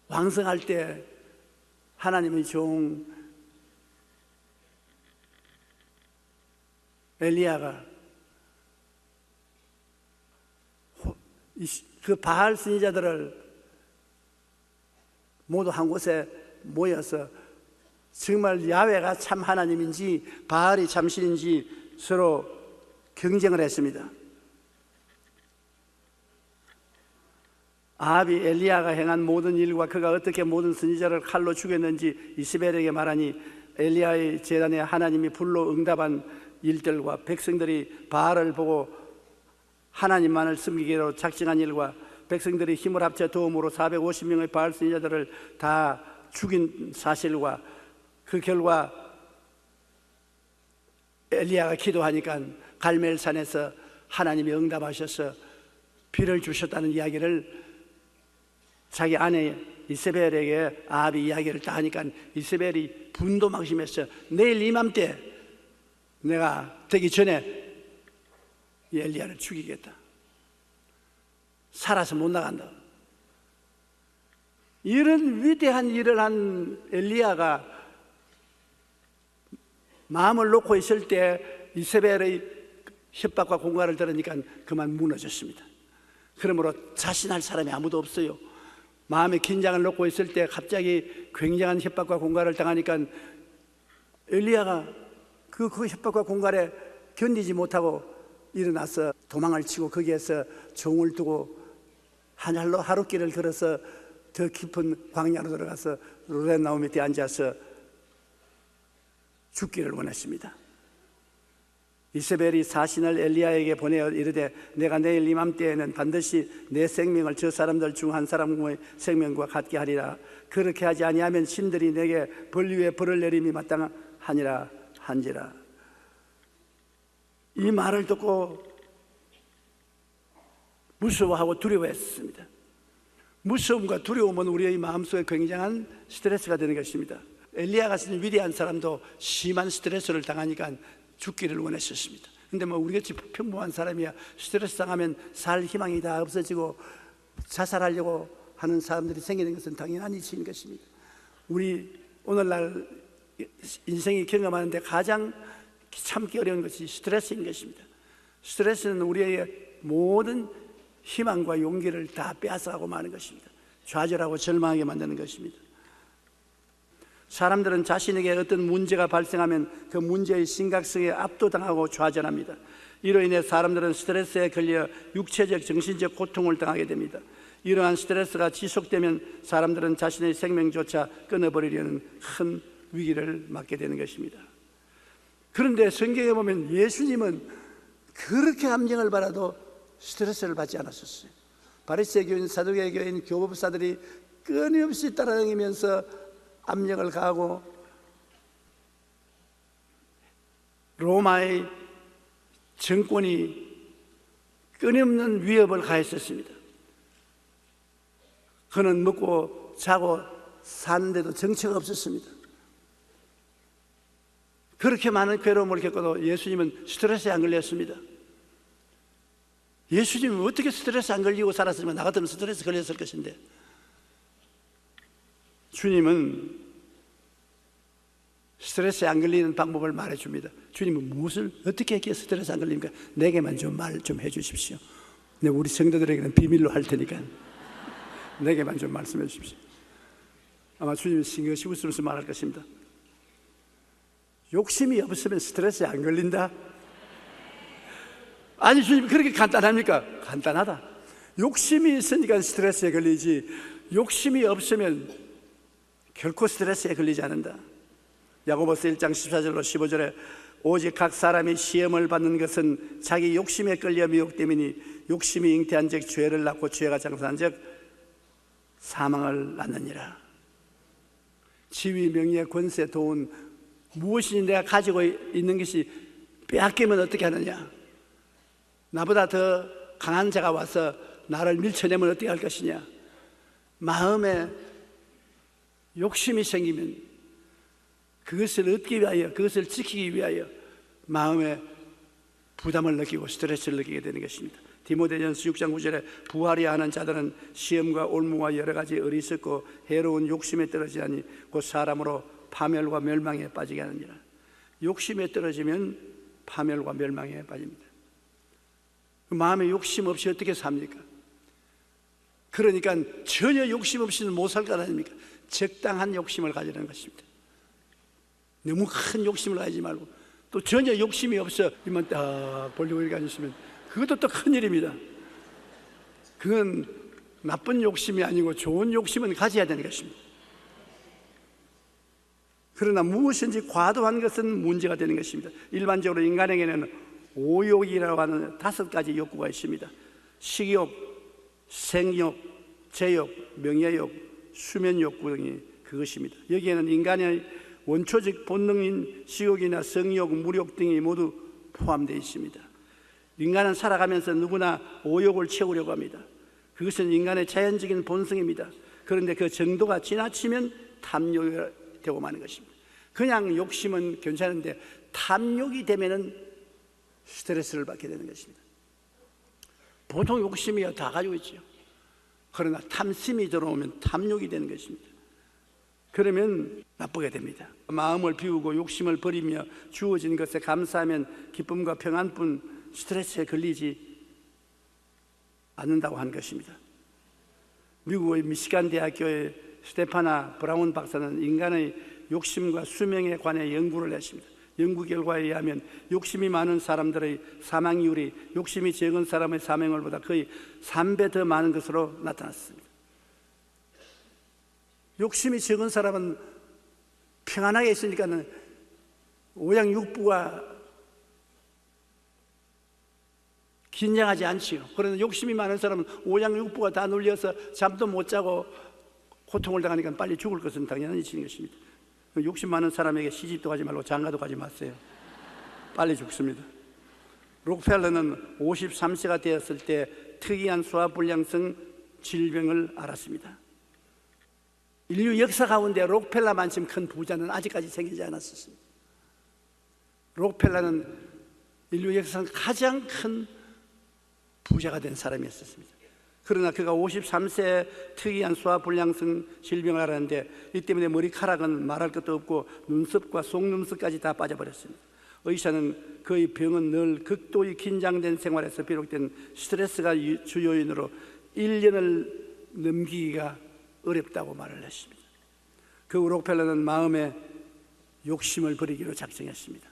왕성할 때 하나님의 종 엘리야가 그 바알 선지자들을 모두 한 곳에 모여서 정말 야훼가 참 하나님인지 바알이 참 신인지 서로 경쟁을 했습니다. 아합이 엘리야가 행한 모든 일과 그가 어떻게 모든 선지자를 칼로 죽였는지 이세벨에게 말하니 엘리야의 제단에 하나님이 불로 응답한 일들과 백성들이 바알을 보고 하나님만을 섬기기로 작정한 일과 백성들이 힘을 합쳐 도움으로 450명의 바알 선지자들을 다 죽인 사실과 그 결과 엘리야가 기도하니까 갈멜산에서 하나님이 응답하셔서 비를 주셨다는 이야기를 자기 아내 이세벨에게 아합이 이야기를 다 하니까 이세벨이 분도 막심해서 내일 이맘때 내가 되기 전에 이 엘리야를 죽이겠다. 살아서 못 나간다. 이런 위대한 일을 한 엘리야가 마음을 놓고 있을 때 이세벨의 협박과 공갈을 들으니까 그만 무너졌습니다. 그러므로 자신할 사람이 아무도 없어요. 마음의 긴장을 놓고 있을 때 갑자기 굉장한 협박과 공갈을 당하니까 엘리야가 그 협박과 공갈에 견디지 못하고 일어나서 도망을 치고 거기에서 종을 두고 하루길을 걸어서 더 깊은 광야로 들어가서 로렌나무 밑에 앉아서 죽기를 원했습니다. 이세벨이 사신을 엘리야에게 보내어 이르되 내가 내일 이맘때에는 반드시 내 생명을 저 사람들 중 한 사람의 생명과 같게 하리라. 그렇게 하지 아니하면 신들이 내게 벌 위에 벌을 내림이 마땅하니라 한지라. 이 말을 듣고 무서워하고 두려워했습니다. 무서움과 두려움은 우리의 마음속에 굉장한 스트레스가 되는 것입니다. 엘리야 같은 위대한 사람도 심한 스트레스를 당하니까 죽기를 원했었습니다. 근데 우리같이 평범한 사람이야 스트레스 당하면 살 희망이 다 없어지고 자살하려고 하는 사람들이 생기는 것은 당연한 이치인 것입니다. 우리 오늘날 인생이 경험하는데 가장 참기 어려운 것이 스트레스인 것입니다. 스트레스는 우리의 모든 희망과 용기를 다 빼앗아가고 마는 것입니다. 좌절하고 절망하게 만드는 것입니다. 사람들은 자신에게 어떤 문제가 발생하면 그 문제의 심각성에 압도당하고 좌절합니다. 이로 인해 사람들은 스트레스에 걸려 육체적, 정신적 고통을 당하게 됩니다. 이러한 스트레스가 지속되면 사람들은 자신의 생명조차 끊어버리려는 큰 위기를 맞게 되는 것입니다. 그런데 성경에 보면 예수님은 그렇게 함정을 받아도 스트레스를 받지 않았었어요. 바리새인 교인, 사두개 교인, 교법사들이 끊임없이 따라다니면서 압력을 가하고 로마의 정권이 끊임없는 위협을 가했었습니다. 그는 먹고 자고 사는데도 정처가 없었습니다. 그렇게 많은 괴로움을 겪어도 예수님은 스트레스에 안 걸렸습니다. 예수님은 어떻게 스트레스 안 걸리고 살았으면 나 같으면 스트레스 걸렸을 것인데, 주님은 스트레스에 안 걸리는 방법을 말해줍니다. 주님은 무엇을 어떻게 했기에 스트레스 안 걸립니까? 내게만 좀 말 좀 해주십시오. 내가 우리 성도들에게는 비밀로 할 테니까 내게만 좀 말씀해 주십시오. 아마 주님이 싱긋이 웃으면서 말할 것입니다. 욕심이 없으면 스트레스에 안 걸린다? 아니, 주님 그렇게 간단합니까? 간단하다. 욕심이 있으니까 스트레스에 걸리지 욕심이 없으면 결코 스트레스에 걸리지 않는다. 야고보서 1장 14절로 15절에 오직 각 사람이 시험을 받는 것은 자기 욕심에 끌려 미혹됨이니 욕심이 잉태한 즉 죄를 낳고 죄가 장사한 즉 사망을 낳느니라. 지위, 명예, 권세, 돈 무엇이니 내가 가지고 있는 것이 빼앗기면 어떻게 하느냐? 나보다 더 강한 자가 와서 나를 밀쳐내면 어떻게 할 것이냐. 마음에 욕심이 생기면 그것을 얻기 위하여, 그것을 지키기 위하여 마음에 부담을 느끼고 스트레스를 느끼게 되는 것입니다. 디모데전서 6장 9절에 부하려 하는 자들은 시험과 올무와 여러 가지 어리석고 해로운 욕심에 떨어지나니 곧 사람으로 파멸과 멸망에 빠지게 하느니라. 욕심에 떨어지면 파멸과 멸망에 빠집니다. 마음에 욕심 없이 어떻게 삽니까? 그러니까 전혀 욕심 없이는 못 살 것 아닙니까? 적당한 욕심을 가지는 것입니다. 너무 큰 욕심을 가지지 말고, 또 전혀 욕심이 없어 이만 딱 벌리고 이렇게 앉으시면 그것도 또 큰일입니다. 그건 나쁜 욕심이 아니고 좋은 욕심은 가져야 되는 것입니다. 그러나 무엇인지 과도한 것은 문제가 되는 것입니다. 일반적으로 인간에게는 오욕이라고 하는 5가지 욕구가 있습니다. 식욕, 생욕, 제욕, 명예욕, 수면욕구 등이 그것입니다. 여기에는 인간의 원초적 본능인 식욕이나 성욕, 물욕 등이 모두 포함되어 있습니다. 인간은 살아가면서 누구나 오욕을 채우려고 합니다. 그것은 인간의 자연적인 본성입니다. 그런데 그 정도가 지나치면 탐욕이 되고 마는 것입니다. 그냥 욕심은 괜찮은데 탐욕이 되면은 스트레스를 받게 되는 것입니다. 보통 욕심이야 다 가지고 있죠. 그러나 탐심이 들어오면 탐욕이 되는 것입니다. 그러면 나쁘게 됩니다. 마음을 비우고 욕심을 버리며 주어진 것에 감사하면 기쁨과 평안뿐 스트레스에 걸리지 않는다고 한 것입니다. 미국의 미시간 대학교의 스테파나 브라운 박사는 인간의 욕심과 수명에 관해 연구를 했습니다. 연구 결과에 의하면 욕심이 많은 사람들의 사망률이 욕심이 적은 사람의 사망률보다 거의 3배 더 많은 것으로 나타났습니다. 욕심이 적은 사람은 평안하게 있으니까는 오양육부가 긴장하지 않지요. 그런데 욕심이 많은 사람은 오양육부가 다 눌려서 잠도 못 자고 고통을 당하니까 빨리 죽을 것은 당연한 일인 것입니다. 욕심 많은 사람에게 시집도 가지 말고 장가도 가지 마세요. 빨리 죽습니다. 록펠러는 53세가 되었을 때 특이한 소화불량성 질병을 앓았습니다. 인류 역사 가운데 록펠러만큼 큰 부자는 아직까지 생기지 않았습니다. 록펠러는 인류 역사상 가장 큰 부자가 된 사람이었습니다. 그러나 그가 53세에 특이한 소화불량성 질병을 앓았는데 이 때문에 머리카락은 말할 것도 없고 눈썹과 속눈썹까지 다 빠져버렸습니다. 의사는 그의 병은 늘 극도의 긴장된 생활에서 비롯된 스트레스가 주요인으로 1년을 넘기기가 어렵다고 말을 했습니다. 그 후 록펠러는 마음에 욕심을 버리기로 작정했습니다.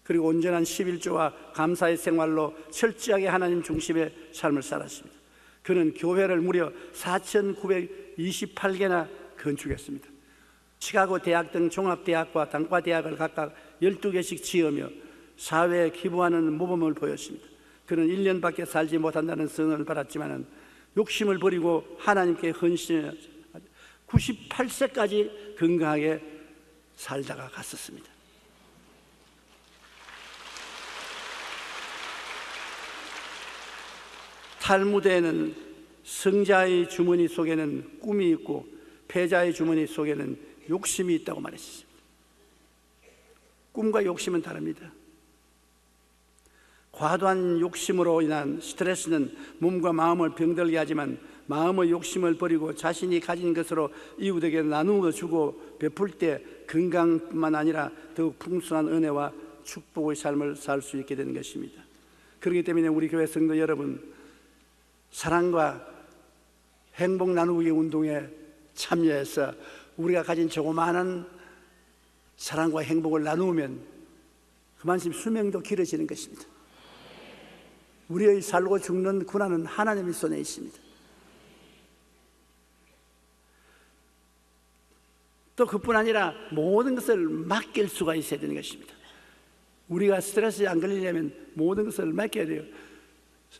그리고 온전한 11조와 감사의 생활로 철저하게 하나님 중심의 삶을 살았습니다. 그는 교회를 무려 4,928개나 건축했습니다. 시카고 대학 등 종합대학과 단과대학을 각각 12개씩 지으며 사회에 기부하는 모범을 보였습니다. 그는 1년밖에 살지 못한다는 선언을 받았지만 욕심을 버리고 하나님께 헌신해 98세까지 건강하게 살다가 갔었습니다. 탈무드에는 성자의 주머니 속에는 꿈이 있고 패자의 주머니 속에는 욕심이 있다고 말했습니다. 꿈과 욕심은 다릅니다. 과도한 욕심으로 인한 스트레스는 몸과 마음을 병들게 하지만 마음의 욕심을 버리고 자신이 가진 것으로 이웃에게 나누어 주고 베풀 때 건강뿐만 아니라 더욱 풍성한 은혜와 축복의 삶을 살 수 있게 되는 것입니다. 그렇기 때문에 우리 교회 성도 여러분, 사랑과 행복 나누기 운동에 참여해서 우리가 가진 조그마한 사랑과 행복을 나누면 그만큼 수명도 길어지는 것입니다. 우리의 살고 죽는 고난은 하나님의 손에 있습니다. 또 그뿐 아니라 모든 것을 맡길 수가 있어야 되는 것입니다. 우리가 스트레스에 안 걸리려면 모든 것을 맡겨야 돼요.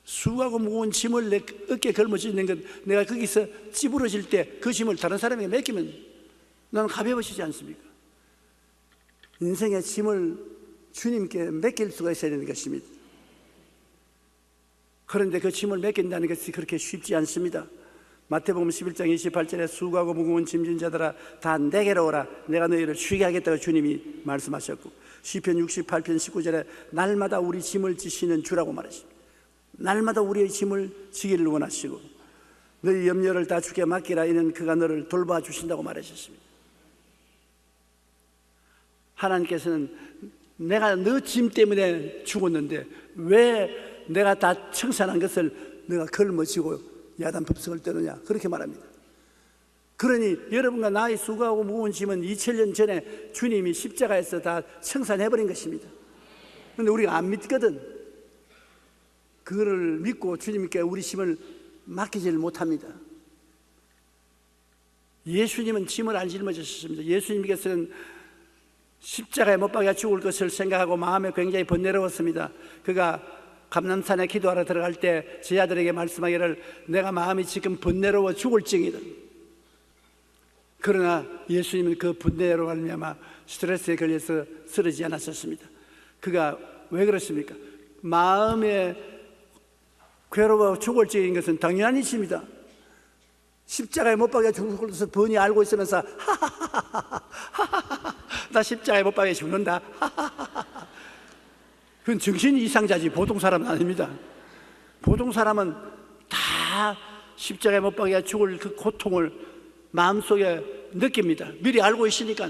수하고 무거운 짐을 내 어깨에 걸머지는 것, 내가 거기서 찌부러질 때 그 짐을 다른 사람에게 맡기면 나는 가벼워지지 않습니까? 인생의 짐을 주님께 맡길 수가 있어야 되는 것입니다. 그런데 그 짐을 맡긴다는 것이 그렇게 쉽지 않습니다. 마태복음 11장 28절에 수고하고 무거운 짐진 자들아 다 내게로 오라 내가 너희를 쉬게 하겠다고 주님이 말씀하셨고, 시편 68편 19절에 날마다 우리 짐을 지시는 주라고 말하십니다. 날마다 우리의 짐을 지기를 원하시고 너희 염려를 다 주께 맡기라 이는 그가 너를 돌봐주신다고 말하셨습니다. 하나님께서는 내가 너 짐 때문에 죽었는데 왜 내가 다 청산한 것을 내가 걸머지고 야단 법석을 떠느냐, 그렇게 말합니다. 그러니 여러분과 나의 수고하고 무거운 짐은 2000년 전에 주님이 십자가에서 다 청산해버린 것입니다. 그런데 우리가 안 믿거든. 그거를 믿고 주님께 우리 짐을 맡기지를 못합니다. 예수님은 짐을 안 짊어지셨습니다. 예수님께서는 십자가에 못 박아 죽을 것을 생각하고 마음에 굉장히 번뇌로웠습니다. 그가 감람산에 기도하러 들어갈 때 제자들에게 말씀하기를 내가 마음이 지금 번뇌로워 죽을 징이다. 그러나 예수님은 그 번뇌로 말미암아 스트레스에 걸려서 쓰러지지 않았었습니다. 그가 왜 그렇습니까? 마음에 괴로워 죽을 징인 것은 당연한 일입니다. 십자가에 못 박아 죽을 것을 번이 알고 있으면서 나 십자가에 못 박아 죽는다. 그건 정신이 이상자지 보통 사람은 아닙니다. 보통 사람은 다 십자가에 못 박아 죽을 그 고통을 마음속에 느낍니다. 미리 알고 있으니까.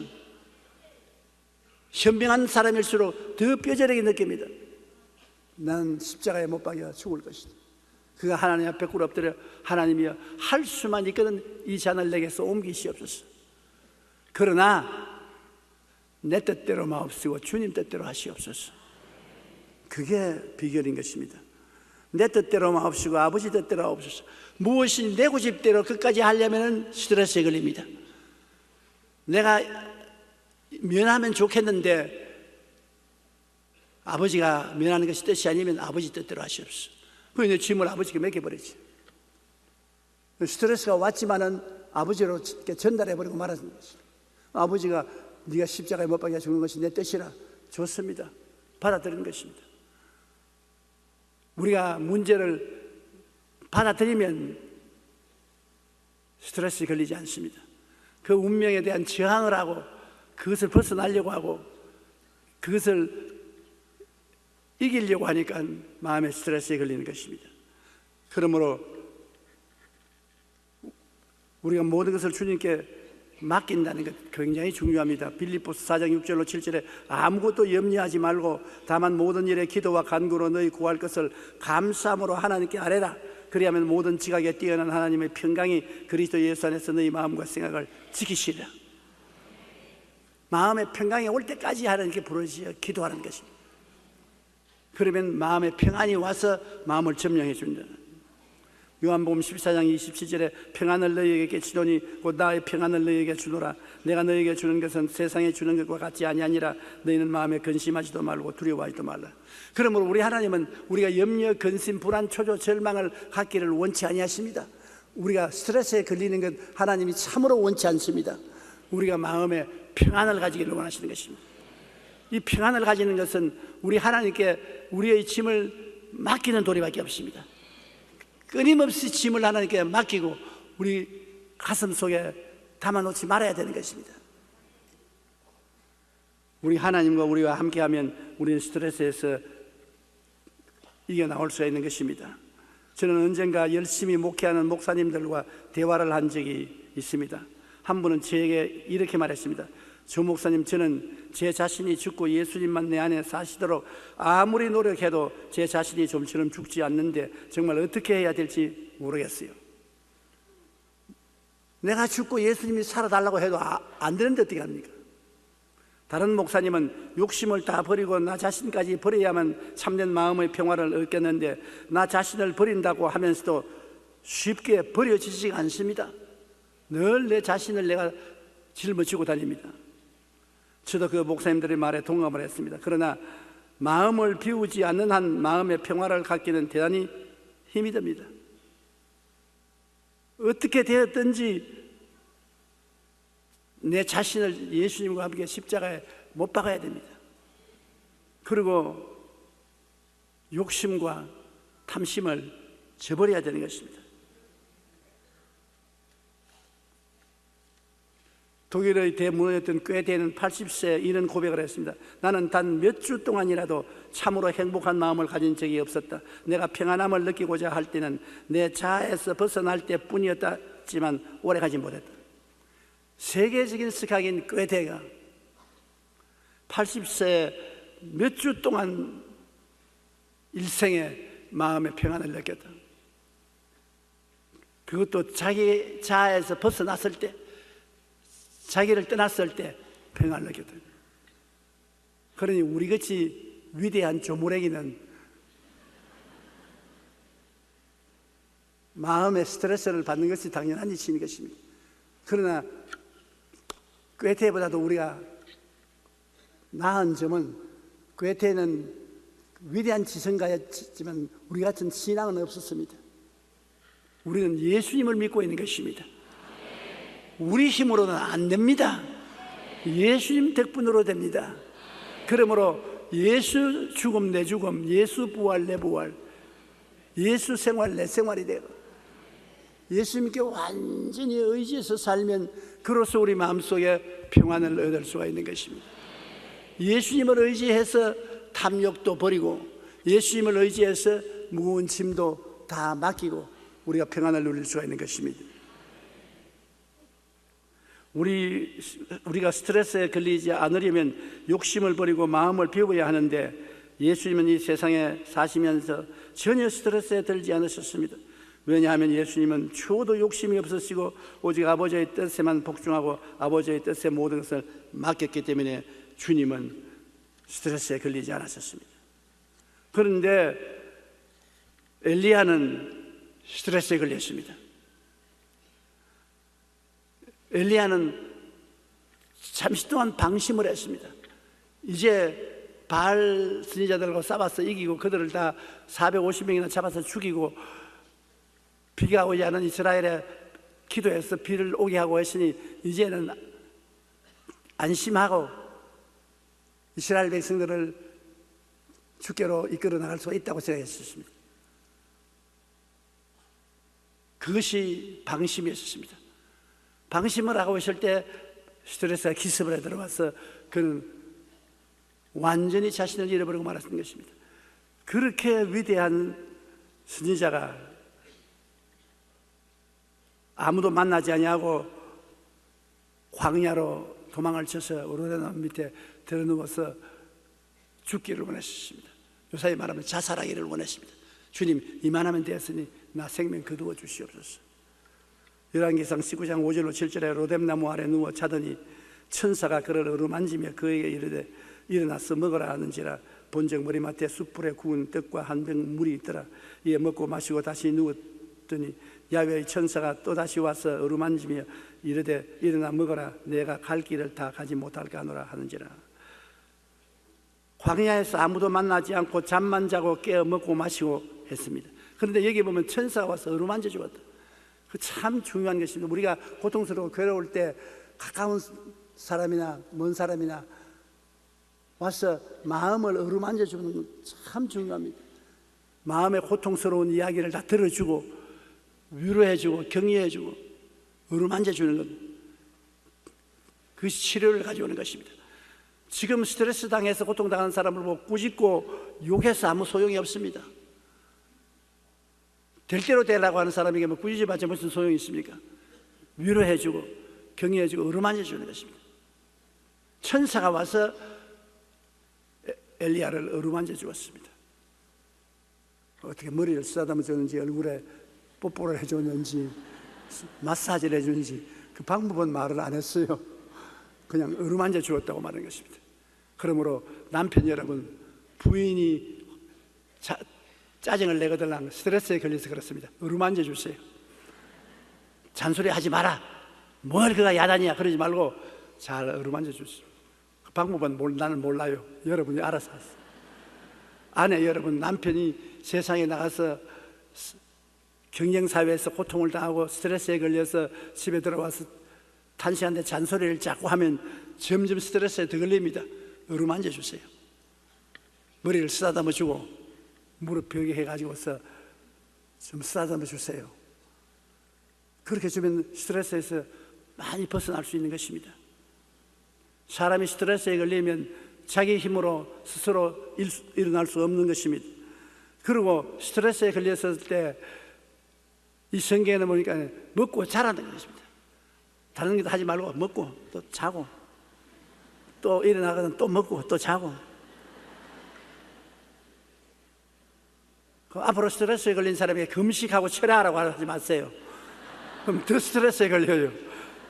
현명한 사람일수록 더 뼈저리게 느낍니다. 난 십자가에 못 박아 죽을 것이다. 그가 하나님 앞에 꿇어 엎드려 하나님이여 할 수만 있거든 이 잔을 내게서 옮기시옵소서. 그러나 내 뜻대로 마옵시고 주님 뜻대로 하시옵소서. 그게 비결인 것입니다. 내 뜻대로 마옵시고 아버지 뜻대로 하옵소서. 무엇이 내 고집대로 끝까지 하려면 스트레스에 걸립니다. 내가 면하면 좋겠는데 아버지가 면하는 것이 뜻이 아니면 아버지 뜻대로 하시옵소서. 그래서 짐을 아버지께 맡겨버리지. 스트레스가 왔지만은 아버지로 전달해버리고 말하는 것입니다. 아버지가 네가 십자가에 못 박혀 죽는 것이 내 뜻이라 좋습니다. 받아들이는 것입니다. 우리가 문제를 받아들이면 스트레스에 걸리지 않습니다. 그 운명에 대한 저항을 하고 그것을 벗어나려고 하고 그것을 이기려고 하니까 마음의 스트레스에 걸리는 것입니다. 그러므로 우리가 모든 것을 주님께 맡긴다는 것 굉장히 중요합니다. 빌립보서 4장 6절로 7절에 아무것도 염려하지 말고 다만 모든 일에 기도와 간구로 너희 구할 것을 감사함으로 하나님께 아뢰라. 그리하면 모든 지각에 뛰어난 하나님의 평강이 그리스도 예수 안에서 너희 마음과 생각을 지키시리라. 마음의 평강이 올 때까지 하나님께 부르짖어 기도하는 것입니다. 그러면 마음의 평안이 와서 마음을 점령해 준다. 요한복음 14장 27절에 평안을 너희에게 깨치노니 곧 나의 평안을 너희에게 주노라. 내가 너희에게 주는 것은 세상에 주는 것과 같지 아니하니라. 너희는 마음에 근심하지도 말고 두려워하지도 말라. 그러므로 우리 하나님은 우리가 염려, 근심, 불안, 초조, 절망을 갖기를 원치 아니하십니다. 우리가 스트레스에 걸리는 것 하나님이 참으로 원치 않습니다. 우리가 마음에 평안을 가지기를 원하시는 것입니다. 이 평안을 가지는 것은 우리 하나님께 우리의 짐을 맡기는 도리밖에 없습니다. 끊임없이 짐을 하나님께 맡기고 우리 가슴 속에 담아놓지 말아야 되는 것입니다. 우리 하나님과 우리와 함께하면 우리는 스트레스에서 이겨나올 수 있는 것입니다. 저는 언젠가 열심히 목회하는 목사님들과 대화를 한 적이 있습니다. 한 분은 저에게 이렇게 말했습니다. 조 목사님, 저는 제 자신이 죽고 예수님만 내 안에 사시도록 아무리 노력해도 제 자신이 좀처럼 죽지 않는데 정말 어떻게 해야 될지 모르겠어요. 내가 죽고 예수님이 살아달라고 해도 안 되는데 어떻게 합니까? 다른 목사님은 욕심을 다 버리고 나 자신까지 버려야만 참된 마음의 평화를 얻겠는데 나 자신을 버린다고 하면서도 쉽게 버려지지가 않습니다. 늘 내 자신을 내가 짊어지고 다닙니다. 저도 그 목사님들의 말에 동감을 했습니다. 그러나 마음을 비우지 않는 한 마음의 평화를 갖기는 대단히 힘이 듭니다. 어떻게 되었든지 내 자신을 예수님과 함께 십자가에 못 박아야 됩니다. 그리고 욕심과 탐심을 저버려야 되는 것입니다. 독일의 대문호였던 꾀테는 80세 이런 고백을 했습니다. 나는 단 몇 주 동안이라도 참으로 행복한 마음을 가진 적이 없었다. 내가 평안함을 느끼고자 할 때는 내 자아에서 벗어날 때뿐이었지만 오래가지 못했다. 세계적인 스카긴 꾀테가 80세 몇 주 동안 일생에 마음의 평안을 느꼈다. 그것도 자기 자아에서 벗어났을 때, 자기를 떠났을 때 평안을 느꼈다. 그러니 우리같이 위대한 조무래기는 마음의 스트레스를 받는 것이 당연한 이치인 것입니다. 그러나 꾀테보다도 우리가 나은 점은, 꾀테는 위대한 지성가였지만 우리 같은 신앙은 없었습니다. 우리는 예수님을 믿고 있는 것입니다. 우리 힘으로는 안 됩니다. 예수님 덕분으로 됩니다. 그러므로 예수 죽음 내 죽음, 예수 부활 내 부활, 예수 생활 내 생활이 되고 예수님께 완전히 의지해서 살면 그로써 우리 마음속에 평안을 얻을 수가 있는 것입니다. 예수님을 의지해서 탐욕도 버리고 예수님을 의지해서 무거운 짐도 다 맡기고 우리가 평안을 누릴 수가 있는 것입니다. 우리가 스트레스에 걸리지 않으려면 욕심을 버리고 마음을 비워야 하는데 예수님은 이 세상에 사시면서 전혀 스트레스에 들지 않으셨습니다. 왜냐하면 예수님은 추호도 욕심이 없으시고 오직 아버지의 뜻에만 복종하고 아버지의 뜻에 모든 것을 맡겼기 때문에 주님은 스트레스에 걸리지 않았었습니다. 그런데 엘리야는 스트레스에 걸렸습니다. 엘리야는 잠시 동안 방심을 했습니다. 이제 바알 선지자들과 싸워서 이기고 그들을 다 450명이나 잡아서 죽이고 비가 오지 않은 이스라엘에 기도해서 비를 오게 하고 했으니 이제는 안심하고 이스라엘 백성들을 주께로 이끌어 나갈 수가 있다고 생각했었습니다. 그것이 방심이었습니다. 방심을 하고 있을 때 스트레스가 기습을 들어와서 그는 완전히 자신을 잃어버리고 말았던 것입니다. 그렇게 위대한 선지자가 아무도 만나지 아니하고 광야로 도망을 쳐서 오르내나무 밑에 들어누워서 죽기를 원했습니다. 요사이 말하면 자살하기를 원했습니다. 주님, 이만하면 되었으니 나 생명 거두어 주시옵소서. 열왕기상 19장 5절로 7절에 로뎀나무 아래 누워 자더니 천사가 그를 어루만지며 그에게 이르되 일어나서 먹으라 하는지라. 본적 머리맡에 숯불에 구운 떡과 한 병 물이 있더라. 이에 먹고 마시고 다시 누웠더니 야훼의 천사가 또다시 와서 어루만지며 이르되 일어나 먹어라. 내가 갈 길을 다 가지 못할까 하노라 하는지라. 광야에서 아무도 만나지 않고 잠만 자고 깨어 먹고 마시고 했습니다. 그런데 여기 보면 천사가 와서 어루만져 주었다. 그 참 중요한 것입니다. 우리가 고통스러워 괴로울 때 가까운 사람이나 먼 사람이나 와서 마음을 어루만져 주는 건 참 중요합니다. 마음의 고통스러운 이야기를 다 들어주고 위로해주고 격려해주고 어루만져주는 것, 그것이 치료를 가져오는 것입니다. 지금 스트레스 당해서 고통당하는 사람을 보고 꾸짖고 욕해서 아무 소용이 없습니다. 될 대로 되라고 하는 사람에게 뭐 꾸짖어봤자 무슨 소용이 있습니까? 위로해주고 격려해주고 어루만져주는 것입니다. 천사가 와서 엘리야를 어루만져 주었습니다. 어떻게 머리를 쓰다듬어 줬는지, 얼굴에 뽀뽀를 해줬는지, 마사지를 해줬는지 그 방법은 말을 안 했어요. 그냥 어루만져 주었다고 말하는 것입니다. 그러므로 남편 여러분, 부인이 짜증을 내거들랑 스트레스에 걸려서 그렇습니다. 어루만져 주세요. 잔소리 하지 마라. 뭘 그가 야단이야 그러지 말고 잘 어루만져 주세요. 그 방법은 나는 몰라요. 여러분이 알아서 하세요. 아내 여러분, 남편이 세상에 나가서 경쟁사회에서 고통을 당하고 스트레스에 걸려서 집에 들어와서 탄식한테 잔소리를 자꾸 하면 점점 스트레스에 더 걸립니다. 어루만져 주세요. 머리를 쓰다듬어 주고 무릎 벽에 해가지고서 좀 쓰다듬어 주세요. 그렇게 주면 스트레스에서 많이 벗어날 수 있는 것입니다. 사람이 스트레스에 걸리면 자기 힘으로 스스로 일어날 수 없는 것입니다. 그리고 스트레스에 걸렸을 때 이 성경에는 보니까 먹고 자라는 것입니다. 다른 것도 하지 말고 먹고 또 자고 또 일어나거든 또 먹고 또 자고. 앞으로 스트레스에 걸린 사람에게 금식하고 철야하라고 하지 마세요. 그럼 더 스트레스에 걸려요.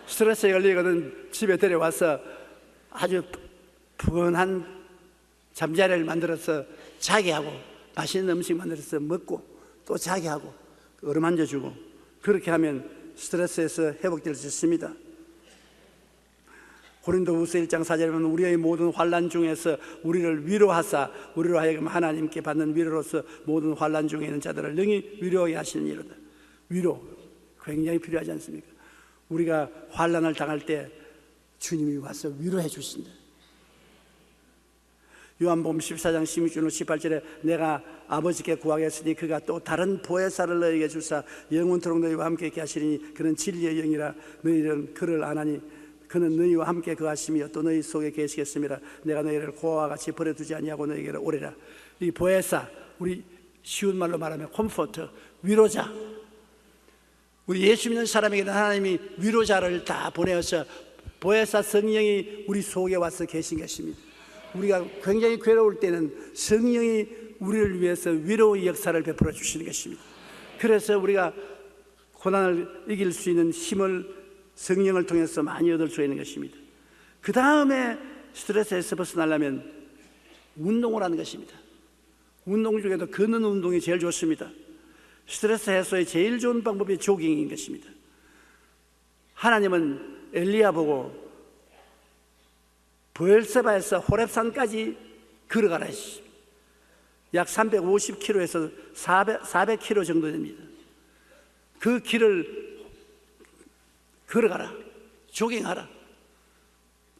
스트레스에 걸리거든 집에 데려와서 아주 푸근한 잠자리를 만들어서 자게 하고 맛있는 음식 만들어서 먹고 또 자게 하고 어루만져 주고 그렇게 하면 스트레스에서 회복될 수 있습니다. 고린도후서 1장 4절에 보면 우리의 모든 환난 중에서 우리를 위로하사 우리로 하여금 하나님께 받는 위로로서 모든 환난 중에 있는 자들을 능히 위로하게 하시는 이로다. 위로 굉장히 필요하지 않습니까? 우리가 환난을 당할 때 주님이 와서 위로해 주신다. 요한복음 14장 16절 18절에 내가 아버지께 구하겠으니 그가 또 다른 보혜사를 너희에게 주사 영원토록 너희와 함께 있게 하시리니 그는 진리의 영이라 너희는 그를 아나니 그는 너희와 함께 거하시며 또 너희 속에 계시겠습니다. 내가 너희를 고아와 같이 버려두지 아니하고 너희에게로 오리라. 이 보혜사, 우리 쉬운 말로 말하면 컴포트, 위로자. 우리 예수 믿는 사람에게는 하나님이 위로자를 다 보내어서 보혜사 성령이 우리 속에 와서 계신 것입니다. 우리가 굉장히 괴로울 때는 성령이 우리를 위해서 위로의 역사를 베풀어 주시는 것입니다. 그래서 우리가 고난을 이길 수 있는 힘을 성령을 통해서 많이 얻을 수 있는 것입니다. 그 다음에 스트레스에서 벗어나려면 운동을 하는 것입니다. 운동 중에도 걷는 운동이 제일 좋습니다. 스트레스 해소의 제일 좋은 방법이 조깅인 것입니다. 하나님은 엘리야 보고 브엘세바에서 호렙산까지 걸어가라 했습니다. 약 350km에서 400km 정도 됩니다. 그 길을 걸어가라, 조깅하라,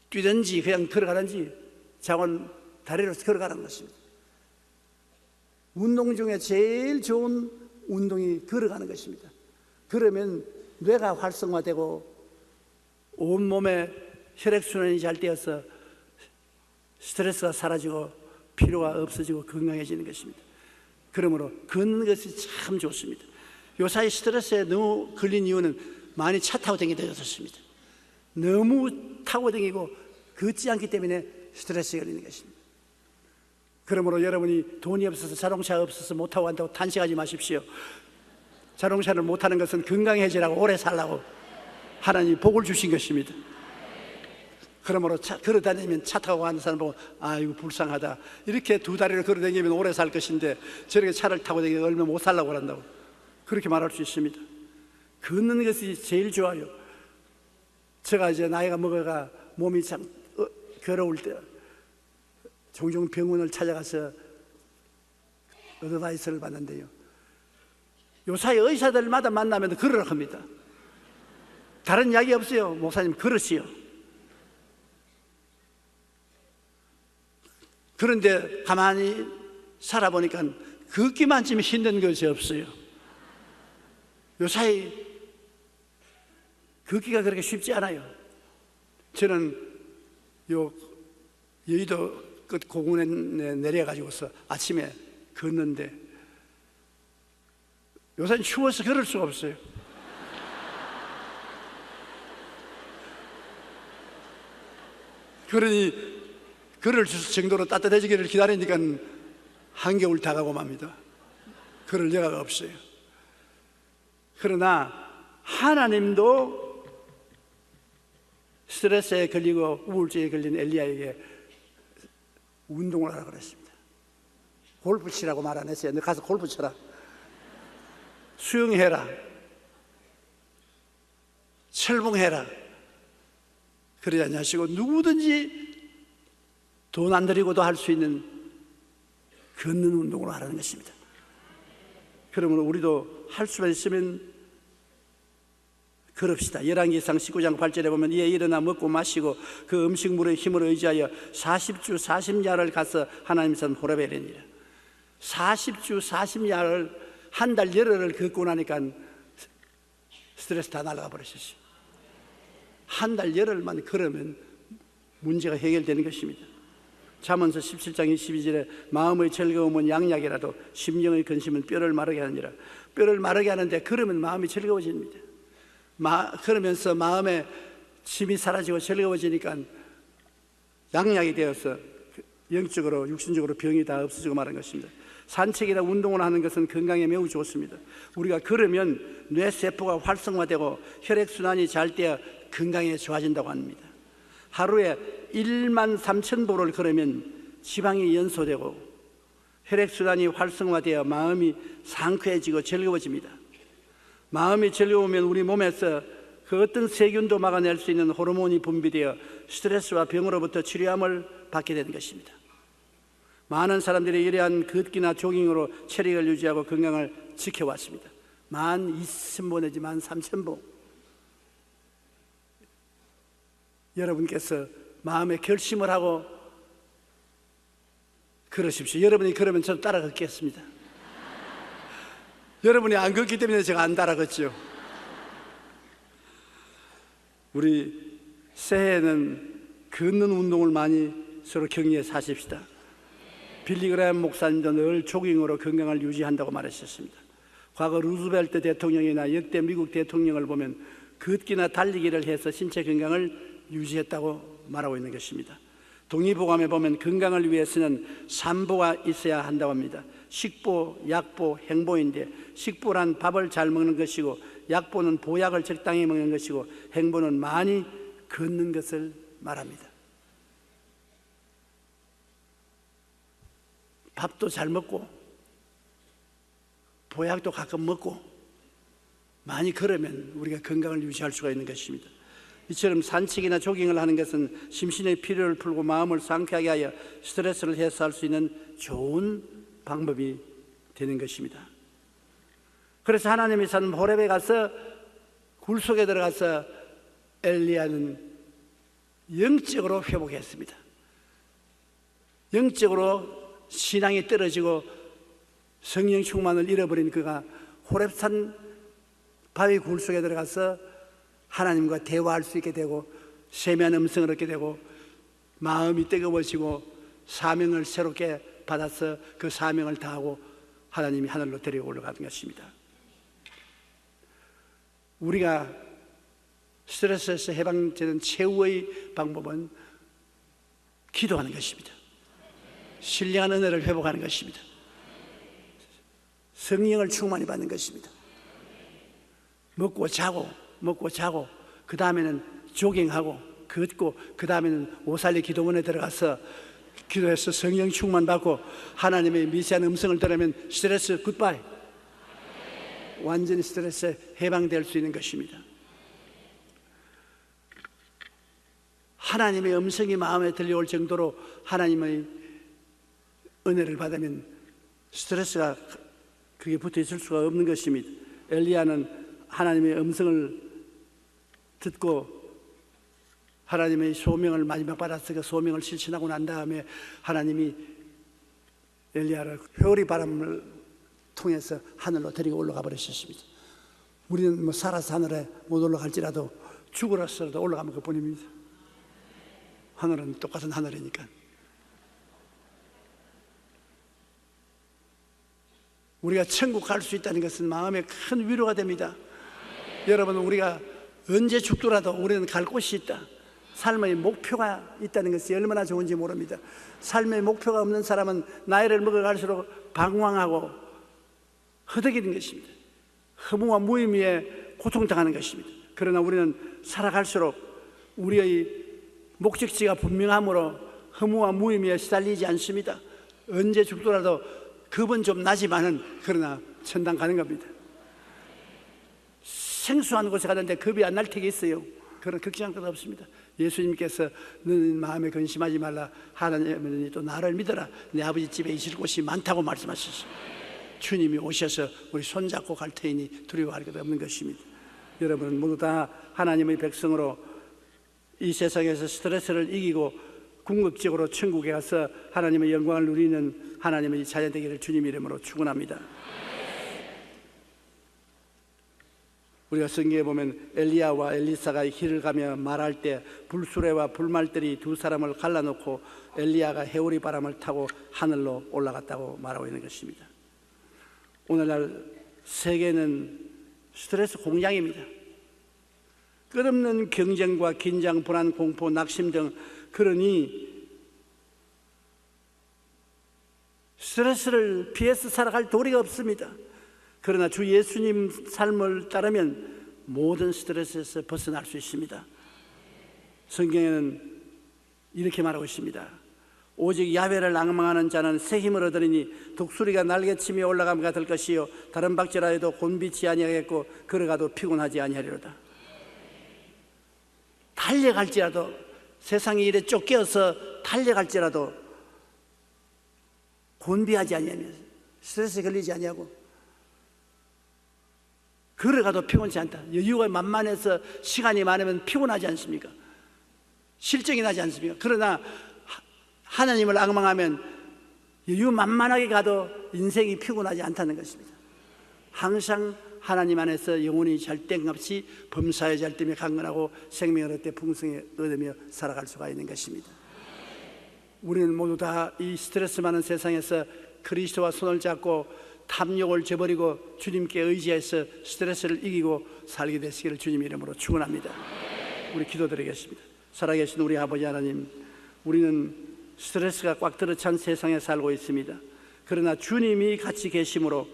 뛰든지 그냥 걸어가든지 자원 다리로 걸어가라는 것입니다. 운동 중에 제일 좋은 운동이 걸어가는 것입니다. 그러면 뇌가 활성화되고 온몸에 혈액순환이 잘 되어서 스트레스가 사라지고 피로가 없어지고 건강해지는 것입니다. 그러므로 걷는 것이 참 좋습니다. 요사이 스트레스에 너무 걸린 이유는 많이 차 타고 다니기 어졌습니다. 너무 타고 다니고 걷지 않기 때문에 스트레스에 걸리는 것입니다. 그러므로 여러분이 돈이 없어서 자동차 없어서 못 타고 간다고 탄식하지 마십시오. 자동차를 못 타는 것은 건강해지라고 오래 살라고 하나님이 복을 주신 것입니다. 그러므로 걸어 다니면 차 타고 가는 사람 보고 아이고 불쌍하다 이렇게 두 다리를 걸어 다니면 오래 살 것인데 저렇게 차를 타고 다니면 얼마 못 살라고 한다고 그렇게 말할 수 있습니다. 걷는 것이 제일 좋아요. 제가 이제 나이가 먹어가 몸이 참 괴로울 때 종종 병원을 찾아가서 어드바이스를 받는데요. 요사이 의사들마다 만나면 걸으라 합니다. 다른 이야기 없어요. 목사님 걸으시오. 그런데 가만히 살아보니까 걷기만 좀 힘든 것이 없어요. 요사이 걷기가 그렇게 쉽지 않아요. 저는 요 여의도 끝 고군에 내려가지고서 아침에 걷는데 요새는 추워서 걸을 수가 없어요. 그러니 걸을 정도로 따뜻해지기를 기다리니까 한겨울 다가고 맙니다. 걸을 여가가 없어요. 그러나 하나님도 스트레스에 걸리고 우울증에 걸린 엘리야에게 운동을 하라고 그랬습니다. 골프 치라고 말 안 했어요. 너 가서 골프 쳐라. 수영해라. 철봉해라. 그러지 않으시고 누구든지 돈 안 들이고도 할 수 있는 걷는 운동을 하라는 것입니다. 그러므로 우리도 할 수만 있으면 걸읍시다. 열왕기상 19장 8절에 보면 이에 일어나 먹고 마시고 그 음식물의 힘을 의지하여 40주 40야를 가서 하나님 산 호렙에 이르니라. 40주 40야를 한 달 열흘을 걷고 나니까 스트레스 다 날아가 버렸어요. 한 달 열흘만 걸으면 문제가 해결되는 것입니다. 잠언서 17장 22절에 마음의 즐거움은 양약이라도 심령의 근심은 뼈를 마르게 하느니라. 뼈를 마르게 하는데 걸으면 마음이 즐거워집니다. 걸으면서 마음의 짐이 사라지고 즐거워지니까 양약이 되어서 영적으로 육신적으로 병이 다 없어지고 마는 것입니다. 산책이나 운동을 하는 것은 건강에 매우 좋습니다. 우리가 걸으면 뇌세포가 활성화되고 혈액순환이 잘 되어 건강에 좋아진다고 합니다. 하루에 13,000보를 걸으면 지방이 연소되고 혈액순환이 활성화되어 마음이 상쾌해지고 즐거워집니다. 마음이 즐거우면 우리 몸에서 그 어떤 세균도 막아낼 수 있는 호르몬이 분비되어 스트레스와 병으로부터 치료함을 받게 되는 것입니다. 많은 사람들이 이러한 걷기나 조깅으로 체력을 유지하고 건강을 지켜왔습니다. 12,000보 내지 13,000보. 여러분께서 마음에 결심을 하고 걸으십시오. 여러분이 걸으면 저도 따라 걷겠습니다. 여러분이 안 걷기 때문에 제가 안 따라 걷죠. 우리 새해에는 걷는 운동을 많이 서로 격려해서 하십시다. 빌리그레햄 목사님도 늘 조깅으로 건강을 유지한다고 말하셨습니다. 과거 루즈벨트 대통령이나 역대 미국 대통령을 보면 걷기나 달리기를 해서 신체 건강을 유지했다고 말하고 있는 것입니다. 동의보감에 보면 건강을 위해서는 3보가 있어야 한다고 합니다. 식보, 약보, 행보인데 식보란 밥을 잘 먹는 것이고 약보는 보약을 적당히 먹는 것이고 행보는 많이 걷는 것을 말합니다. 밥도 잘 먹고 보약도 가끔 먹고 많이 걸으면 우리가 건강을 유지할 수가 있는 것입니다. 이처럼 산책이나 조깅을 하는 것은 심신의 피로를 풀고 마음을 상쾌하게 하여 스트레스를 해소할 수 있는 좋은 방법이 되는 것입니다. 그래서 하나님이 산 호렙에 가서 굴 속에 들어가서 엘리야는 영적으로 회복했습니다. 영적으로 신앙이 떨어지고 성령 충만을 잃어버린 그가 호렙산 바위 굴 속에 들어가서 하나님과 대화할 수 있게 되고 세미한 음성을 얻게 되고 마음이 뜨거워지고 사명을 새롭게 받아서 그 사명을 다하고 하나님이 하늘로 데리고 올라가는 것입니다. 우리가 스트레스에서 해방되는 최후의 방법은 기도하는 것입니다. 신령한 은혜를 회복하는 것입니다. 성령을 충만히 받는 것입니다. 먹고 자고 그 다음에는 조깅하고 걷고 그 다음에는 오살리 기도원에 들어가서 기도해서 성령 충만 받고 하나님의 미세한 음성을 들으면 스트레스 굿바이, 완전히 스트레스에 해방될 수 있는 것입니다. 하나님의 음성이 마음에 들려올 정도로 하나님의 은혜를 받으면 스트레스가 그게 붙어 있을 수가 없는 것입니다. 엘리야는 하나님의 음성을 듣고 하나님의 소명을 마지막 받아서 그 소명을 실천하고 난 다음에 하나님이 엘리야를 회오리 바람을 통해서 하늘로 데리고 올라가 버리셨습니다. 우리는 뭐 살아서 하늘에 못 올라갈지라도 죽으라서라도 올라가면 그뿐입니다. 하늘은 똑같은 하늘이니까. 우리가 천국 갈 수 있다는 것은 마음에 큰 위로가 됩니다. 여러분, 우리가 언제 죽더라도 우리는 갈 곳이 있다. 삶의 목표가 있다는 것이 얼마나 좋은지 모릅니다. 삶의 목표가 없는 사람은 나이를 먹어갈수록 방황하고 허덕이는 것입니다. 허무와 무의미에 고통당하는 것입니다. 그러나 우리는 살아갈수록 우리의 목적지가 분명하므로 허무와 무의미에 시달리지 않습니다. 언제 죽더라도 겁은 좀 나지만은 그러나 천당 가는 겁니다. 생수한 곳에 가는데 겁이 안 날 때가 있어요. 그런 걱정할 것 없습니다. 예수님께서 너는 마음에 근심하지 말라. 하나님은 또 나를 믿어라. 내 아버지 집에 있을 곳이 많다고 말씀하셨어요. 주님이 오셔서 우리 손잡고 갈 테이니 두려워할 것 없는 것입니다. 여러분 모두 다 하나님의 백성으로 이 세상에서 스트레스를 이기고 궁극적으로 천국에 가서 하나님의 영광을 누리는 하나님의 자녀 되기를 주님 이름으로 축원합니다. 우리가 성경에 보면 엘리야와 엘리사가 길을 가며 말할 때 불수레와 불말들이 두 사람을 갈라놓고 엘리야가 해오리 바람을 타고 하늘로 올라갔다고 말하고 있는 것입니다. 오늘날 세계는 스트레스 공장입니다. 끝없는 경쟁과 긴장, 불안, 공포, 낙심 등, 그러니 스트레스를 피해서 살아갈 도리가 없습니다. 그러나 주 예수님 삶을 따르면 모든 스트레스에서 벗어날 수 있습니다. 성경에는 이렇게 말하고 있습니다. 오직 야훼를 앙망하는 자는 새 힘을 얻으리니 독수리가 날개치며 올라감과 될 것이요 다른 박질라 해도 곤비치 아니하겠고 걸어가도 피곤하지 아니하리로다. 달려갈지라도, 세상의 일에 쫓겨서 달려갈지라도 곤비하지 아니하며 스트레스에 걸리지 아니하고 걸어가도 피곤치 않다. 여유가 만만해서 시간이 많으면 피곤하지 않습니까? 실정이 나지 않습니까? 그러나 하나님을 앙망하면 여유 만만하게 가도 인생이 피곤하지 않다는 것입니다. 항상 하나님 안에서 영혼이 잘땡없이 범사에 잘되며 강건하고 생명을 얻되 풍성히 얻으며 살아갈 수가 있는 것입니다. 우리는 모두 다 이 스트레스 많은 세상에서 그리스도와 손을 잡고 탐욕을 저버리고 주님께 의지해서 스트레스를 이기고 살게 되시기를 주님 이름으로 축원합니다. 우리 기도드리겠습니다. 살아계신 우리 아버지 하나님, 우리는 스트레스가 꽉 들어찬 세상에 살고 있습니다. 그러나 주님이 같이 계심으로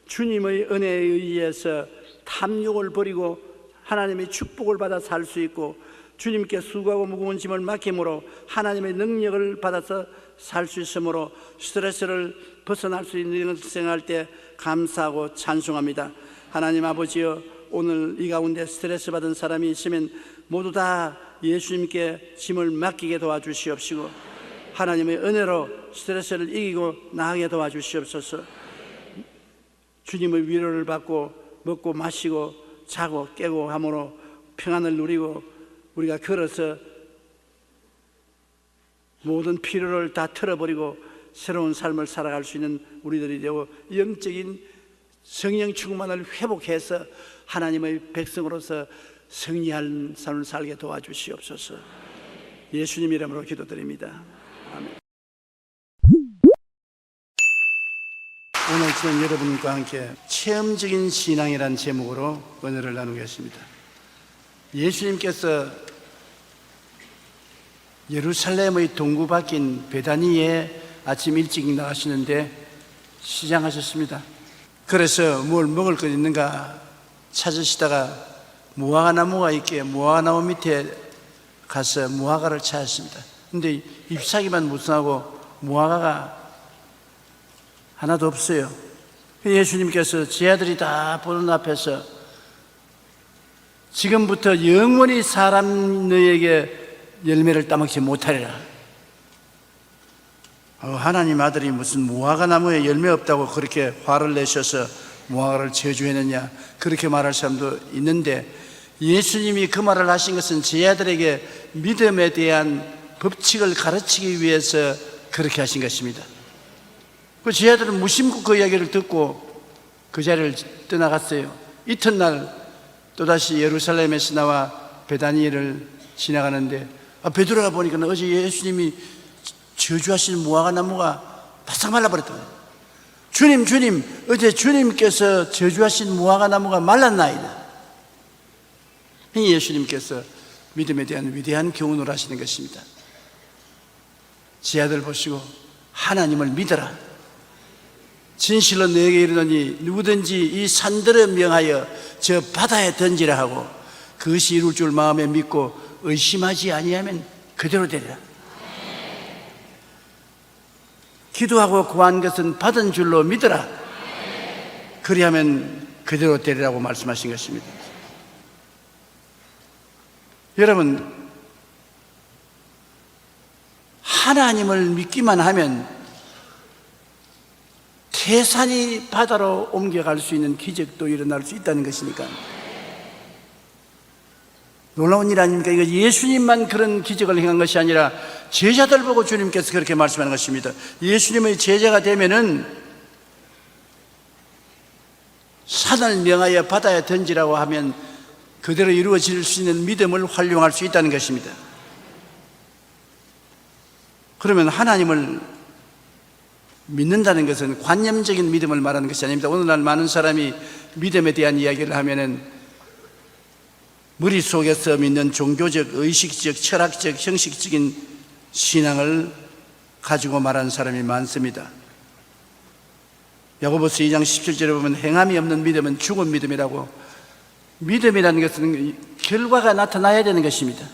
주님의 은혜에 의해서 탐욕을 버리고 하나님의 축복을 받아 살 수 있고 주님께 수고하고 무거운 짐을 맡김으로 하나님의 능력을 받아서 살 수 있으므로 스트레스를 벗어날 수 있는 생활할 때 감사하고 찬송합니다. 하나님 아버지여, 오늘 이 가운데 스트레스 받은 사람이 있으면 모두 다 예수님께 짐을 맡기게 도와주시옵시고 하나님의 은혜로 스트레스를 이기고 나아가게 도와주시옵소서. 주님의 위로를 받고 먹고 마시고 자고 깨고 함으로 평안을 누리고 우리가 걸어서 모든 필요를 다 털어버리고 새로운 삶을 살아갈 수 있는 우리들이 되고 영적인 성령 충만을 회복해서 하나님의 백성으로서 승리할 삶을 살게 도와주시옵소서. 예수님 이름으로 기도드립니다. 아멘. 오늘 저는 여러분과 함께 체험적인 신앙이라는 제목으로 은혜를 나누겠습니다. 예수님께서 예루살렘의 동구 밖인 베다니에 아침 일찍 나가시는데 시장하셨습니다. 그래서 뭘 먹을 것 있는가 찾으시다가 무화과 나무가 있기에 무화과 나무 밑에 가서 무화과를 찾았습니다. 근데 잎사귀만 무성하고 무화과가 하나도 없어요. 예수님께서 제 아들이 다 보는 앞에서 지금부터 영원히 사람 너희에게 열매를 따먹지 못하리라. 하나님 아들이 무슨 무화과 나무에 열매 없다고 그렇게 화를 내셔서 무화과를 저주했느냐, 그렇게 말할 사람도 있는데 예수님이 그 말을 하신 것은 제 아들에게 믿음에 대한 법칙을 가르치기 위해서 그렇게 하신 것입니다. 제 아들은 무심코 그 이야기를 듣고 그 자리를 떠나갔어요. 이튿날 또다시 예루살렘에서 나와 베다니를 지나가는데 베드로가 보니까 어제 예수님이 저주하신 무화과 나무가 바싹 말라버렸더라고요. 주님, 어제 주님께서 저주하신 무화과 나무가 말랐나이다. 예수님께서 믿음에 대한 위대한 교훈을 하시는 것입니다. 제 아들 보시고 하나님을 믿어라. 진실로 너에게 이르노니 누구든지 이 산들을 명하여 저 바다에 던지라 하고 그것이 이룰 줄 마음에 믿고 의심하지 아니하면 그대로 되리라. 기도하고 구한 것은 받은 줄로 믿어라. 그리하면 그대로 되리라고 말씀하신 것입니다. 여러분, 하나님을 믿기만 하면 태산이 바다로 옮겨갈 수 있는 기적도 일어날 수 있다는 것이니까 놀라운 일 아닙니까? 이거 예수님만 그런 기적을 행한 것이 아니라 제자들 보고 주님께서 그렇게 말씀하는 것입니다. 예수님의 제자가 되면은 산을 명하여 바다에 던지라고 하면 그대로 이루어질 수 있는 믿음을 활용할 수 있다는 것입니다. 그러면 하나님을 믿는다는 것은 관념적인 믿음을 말하는 것이 아닙니다. 오늘날 많은 사람이 믿음에 대한 이야기를 하면은 머릿속에서 믿는 종교적, 의식적, 철학적, 형식적인 신앙을 가지고 말하는 사람이 많습니다. 야고보서 2장 17절에 보면 행함이 없는 믿음은 죽은 믿음이라고, 믿음이라는 것은 결과가 나타나야 되는 것입니다.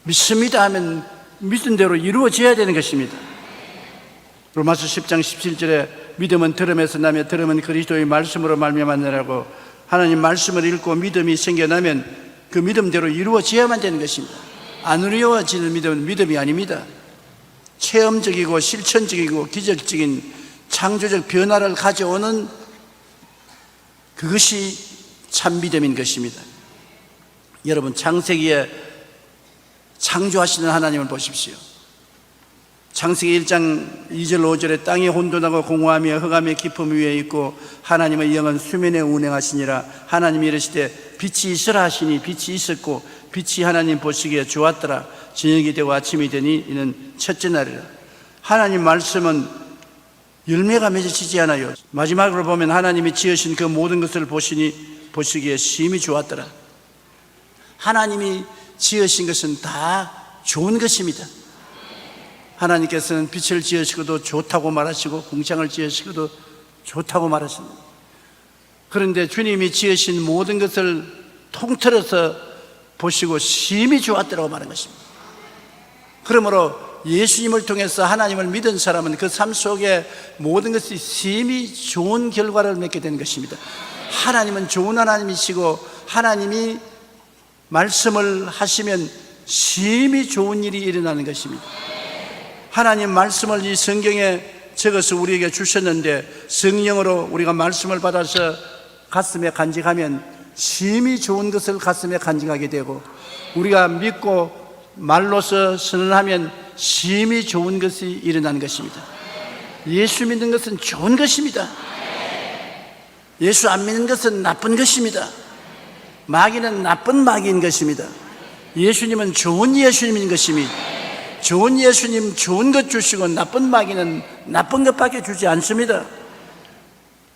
믿습니다 하면 믿은 대로 이루어져야 되는 것입니다. 로마서 10장 17절에 믿음은 들음에서 나며 들음은 그리스도의 말씀으로 말미암았느라고, 하나님 말씀을 읽고 믿음이 생겨나면 그 믿음대로 이루어져야만 되는 것입니다. 안 이루어지는 믿음은 믿음이 아닙니다. 체험적이고 실천적이고 기적적인 창조적 변화를 가져오는 그것이 참 믿음인 것입니다. 여러분, 창세기에 창조하시는 하나님을 보십시오. 창세기 1장 2절 5절에 땅이 혼돈하고 공허하며 흑암의 깊음 위에 있고 하나님의 영은 수면에 운행하시니라. 하나님이 이르시되 빛이 있으라 하시니 빛이 있었고 빛이 하나님 보시기에 좋았더라. 저녁이 되고 아침이 되니 이는 첫째 날이라. 하나님 말씀은 열매가 맺어지지 않아요. 마지막으로 보면 하나님이 지으신 그 모든 것을 보시기에 심히 좋았더라. 하나님이 지으신 것은 다 좋은 것입니다. 하나님께서는 빛을 지으시고도 좋다고 말하시고 궁창을 지으시고도 좋다고 말하십니다. 그런데 주님이 지으신 모든 것을 통틀어서 보시고 심히 좋았더라고 말한 것입니다. 그러므로 예수님을 통해서 하나님을 믿은 사람은 그 삶 속에 모든 것이 심히 좋은 결과를 맺게 되는 것입니다. 하나님은 좋은 하나님이시고 하나님이 말씀을 하시면 심히 좋은 일이 일어나는 것입니다. 하나님 말씀을 이 성경에 적어서 우리에게 주셨는데 성령으로 우리가 말씀을 받아서 가슴에 간직하면 심히 좋은 것을 가슴에 간직하게 되고, 우리가 믿고 말로서 선언하면 심히 좋은 것이 일어나는 것입니다. 예수 믿는 것은 좋은 것입니다. 예수 안 믿는 것은 나쁜 것입니다. 마귀는 나쁜 마귀인 것입니다. 예수님은 좋은 예수님인 것입니다. 좋은 예수님 좋은 것 주시고 나쁜 마귀는 나쁜 것밖에 주지 않습니다.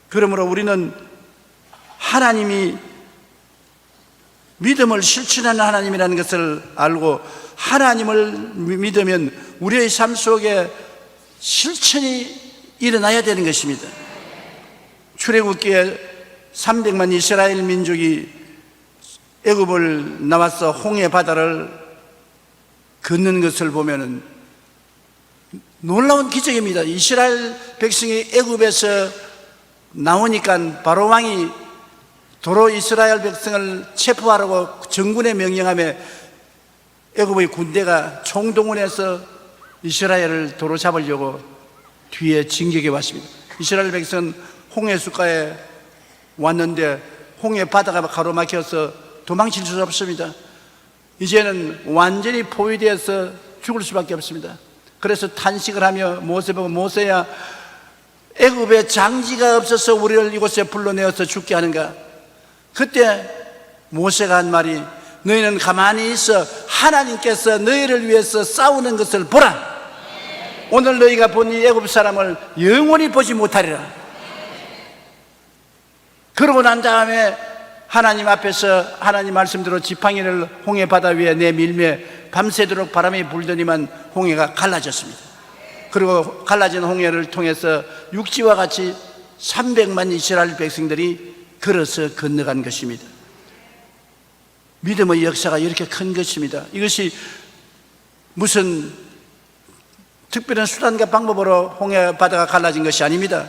그러므로 우리는 하나님이 믿음을 실천하는 하나님이라는 것을 알고 하나님을 믿으면 우리의 삶 속에 실천이 일어나야 되는 것입니다. 출애굽기에 300만 이스라엘 민족이 애굽을 나와서 홍해 바다를 걷는 것을 보면은 놀라운 기적입니다. 이스라엘 백성이 애굽에서 나오니까 바로 왕이 도로 이스라엘 백성을 체포하라고 정군에 명령하며 애굽의 군대가 총동원해서 이스라엘을 도로 잡으려고 뒤에 진격해 왔습니다. 이스라엘 백성은 홍해 숫가에 왔는데 홍해 바다가 가로막혀서 도망칠 수 없습니다. 이제는 완전히 포위되어서 죽을 수밖에 없습니다. 그래서 탄식을 하며 모세 보고, 모세야, 애굽에 장지가 없어서 우리를 이곳에 불러내어서 죽게 하는가? 그때 모세가 한 말이, 너희는 가만히 있어 하나님께서 너희를 위해서 싸우는 것을 보라. 오늘 너희가 본 이 애굽 사람을 영원히 보지 못하리라. 그러고 난 다음에 하나님 앞에서 하나님 말씀대로 지팡이를 홍해 바다 위에 내밀매 밤새도록 바람이 불더니만 홍해가 갈라졌습니다. 그리고 갈라진 홍해를 통해서 육지와 같이 300만 이스라엘 백성들이 걸어서 건너간 것입니다. 믿음의 역사가 이렇게 큰 것입니다. 이것이 무슨 특별한 수단과 방법으로 홍해 바다가 갈라진 것이 아닙니다.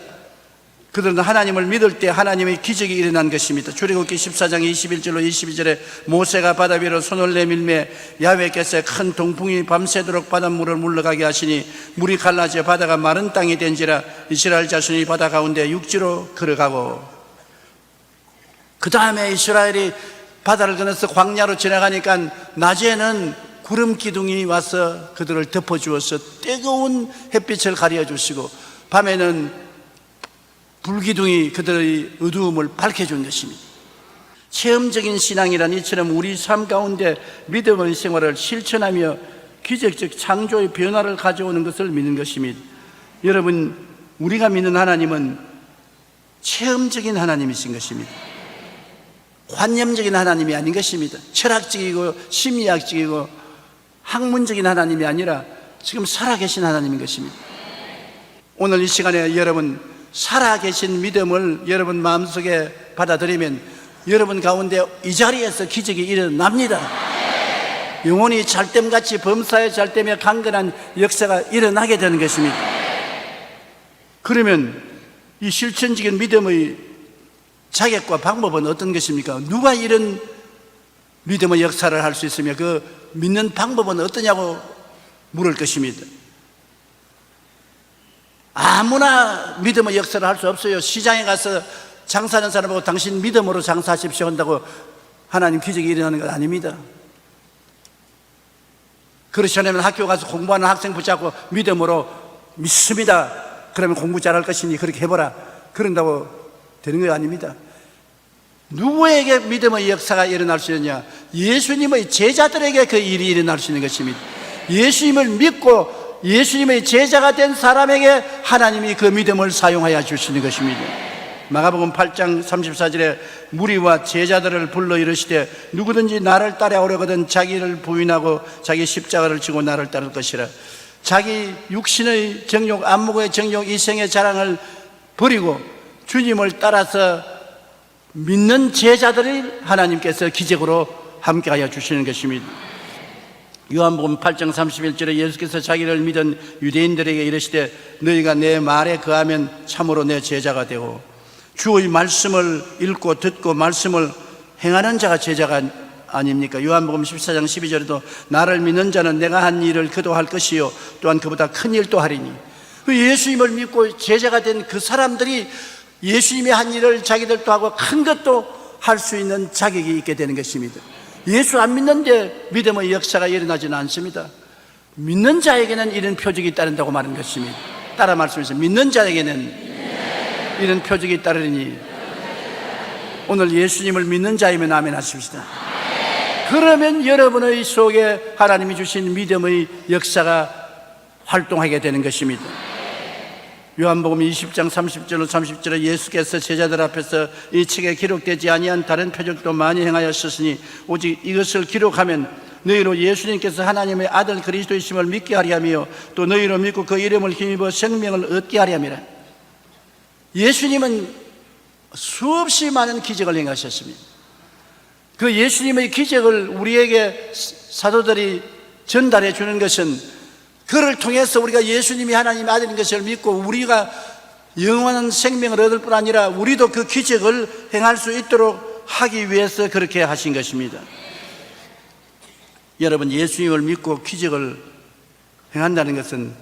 그들은 하나님을 믿을 때 하나님의 기적이 일어난 것입니다. 출애굽기 14장 21절로 22절에 모세가 바다 위로 손을 내밀매 야훼께서 큰 동풍이 밤새도록 바닷물을 물러가게 하시니 물이 갈라져 바다가 마른 땅이 된지라. 이스라엘 자손이 바다 가운데 육지로 걸어가고, 그 다음에 이스라엘이 바다를 건너서 광야로 지나가니까 낮에는 구름 기둥이 와서 그들을 덮어주어서 뜨거운 햇빛을 가려주시고, 밤에는 불기둥이 그들의 어두움을 밝혀준 것입니다. 체험적인 신앙이란 이처럼 우리 삶 가운데 믿음의 생활을 실천하며 기적적 창조의 변화를 가져오는 것을 믿는 것입니다. 여러분, 우리가 믿는 하나님은 체험적인 하나님이신 것입니다. 관념적인 하나님이 아닌 것입니다. 철학적이고 심리학적이고 학문적인 하나님이 아니라 지금 살아계신 하나님인 것입니다. 오늘 이 시간에 여러분 살아계신 믿음을 여러분 마음속에 받아들이면 여러분 가운데 이 자리에서 기적이 일어납니다. 영혼이 잘됨같이 범사에 잘되며 강건한 역사가 일어나게 되는 것입니다. 그러면 이 실천적인 믿음의 자격과 방법은 어떤 것입니까? 누가 이런 믿음의 역사를 할 수 있으며 그 믿는 방법은 어떠냐고 물을 것입니다. 아무나 믿음의 역사를 할 수 없어요. 시장에 가서 장사하는 사람하고 당신 믿음으로 장사하십시오 한다고 하나님 기적이 일어나는 건 아닙니다. 그렇지 않으면 학교 가서 공부하는 학생 붙잡고 믿음으로 믿습니다. 그러면 공부 잘할 것이니 그렇게 해보라. 그런다고 되는 거 아닙니다. 누구에게 믿음의 역사가 일어날 수 있느냐? 예수님의 제자들에게 그 일이 일어날 수 있는 것입니다. 예수님을 믿고 예수님의 제자가 된 사람에게 하나님이 그 믿음을 사용하여 주시는 것입니다. 마가복음 8장 34절에 무리와 제자들을 불러 이르시되 누구든지 나를 따라오려거든 자기를 부인하고 자기 십자가를 지고 나를 따를 것이라. 자기 육신의 정욕, 안목의 정욕, 이생의 자랑을 버리고 주님을 따라서 믿는 제자들을 하나님께서 기적으로 함께하여 주시는 것입니다. 요한복음 8장 31절에 예수께서 자기를 믿은 유대인들에게 이르시되 너희가 내 말에 거하면 참으로 내 제자가 되고 주의 말씀을 읽고 듣고 말씀을 행하는 자가 제자가 아닙니까? 요한복음 14장 12절에도 나를 믿는 자는 내가 한 일을 그도 할 것이요 또한 그보다 큰 일도 하리니. 예수님을 믿고 제자가 된 그 사람들이 예수님이 한 일을 자기들도 하고 큰 것도 할 수 있는 자격이 있게 되는 것입니다. 예수 안 믿는데 믿음의 역사가 일어나지는 않습니다. 믿는 자에게는 이런 표적이 따른다고 말하는 것입니다. 따라 말씀하세요. 믿는 자에게는 이런 표적이 따르니. 오늘 예수님을 믿는 자이면 아멘 하십시다. 그러면 여러분의 속에 하나님이 주신 믿음의 역사가 활동하게 되는 것입니다. 요한복음 20장 30절에 예수께서 제자들 앞에서 이 책에 기록되지 아니한 다른 표적도 많이 행하였으니 오직 이것을 기록하면 너희로 예수님께서 하나님의 아들 그리스도이심을 믿게 하리 하며 또 너희로 믿고 그 이름을 힘입어 생명을 얻게 하리 함이라. 예수님은 수없이 많은 기적을 행하셨습니다. 그 예수님의 기적을 우리에게 사도들이 전달해 주는 것은 그를 통해서 우리가 예수님이 하나님의 아들인 것을 믿고 우리가 영원한 생명을 얻을 뿐 아니라 우리도 그 기적을 행할 수 있도록 하기 위해서 그렇게 하신 것입니다. 여러분, 예수님을 믿고 기적을 행한다는 것은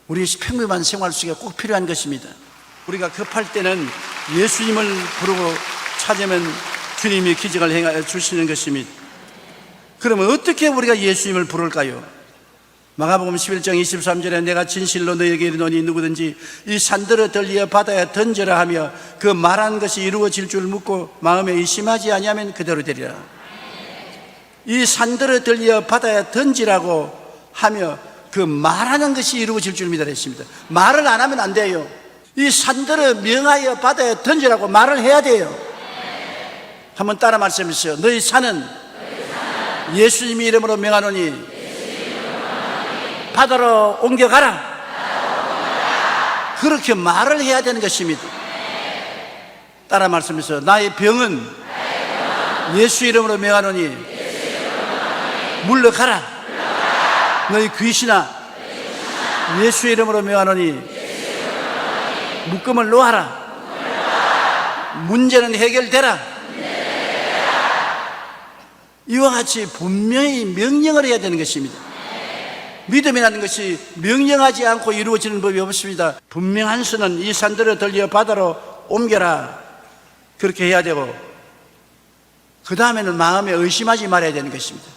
우리 평범한 생활 속에 꼭 필요한 것입니다. 우리가 급할 때는 예수님을 부르고 찾으면 주님이 기적을 행해 주시는 것입니다. 그러면 어떻게 우리가 예수님을 부를까요? 마가복음 11장 23절에 내가 진실로 너희에게 이르노니 누구든지 이 산들을 들리어 바다에 던져라 하며 그 말한 것이 이루어질 줄 묻고 마음에 의심하지 아니하면 그대로 되리라. 이 산들을 들리어 바다에 던지라고 하며 그 말하는 것이 이루어질 줄 믿으라 했습니다. 말을 안 하면 안 돼요. 이 산들을 명하여 바다에 던지라고 말을 해야 돼요. 한번 따라 말씀해주세요. 너희 산은 예수님의 이름으로 명하노니 바다로 옮겨가라. 그렇게 말을 해야 되는 것입니다. 따라 말씀해서 나의 병은 예수 이름으로 명하노니 물러가라. 너희 귀신아 예수 이름으로 명하노니 묶음을 놓아라. 문제는 해결되라. 이와 같이 분명히 명령을 해야 되는 것입니다. 믿음이라는 것이 명령하지 않고 이루어지는 법이 없습니다. 분명한 수는 이 산들을 들려 바다로 옮겨라. 그렇게 해야 되고 그 다음에는 마음에 의심하지 말아야 되는 것입니다.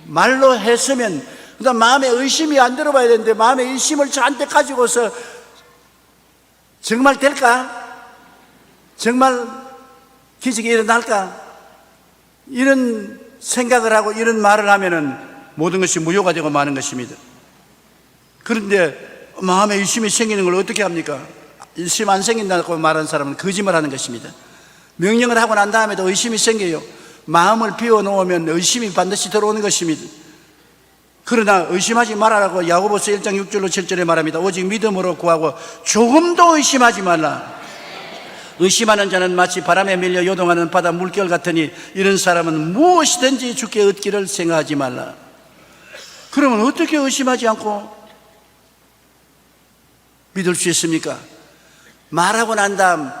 말로 했으면 그 다음 마음에 의심이 안 들어봐야 되는데 마음에 의심을 잔뜩 가지고서 정말 될까? 정말 기적이 일어날까? 이런 생각을 하고 이런 말을 하면은 모든 것이 무효가 되고 마는 것입니다. 그런데 마음에 의심이 생기는 걸 어떻게 합니까? 의심 안 생긴다고 말하는 사람은 거짓말하는 것입니다. 명령을 하고 난 다음에도 의심이 생겨요. 마음을 비워놓으면 의심이 반드시 들어오는 것입니다. 그러나 의심하지 말아라고 야고보서 1장 6절로 7절에 말합니다. 오직 믿음으로 구하고 조금도 의심하지 말라. 의심하는 자는 마치 바람에 밀려 요동하는 바다 물결 같으니 이런 사람은 무엇이든지 주께 얻기를 생각하지 말라. 그러면 어떻게 의심하지 않고 믿을 수 있습니까? 말하고 난 다음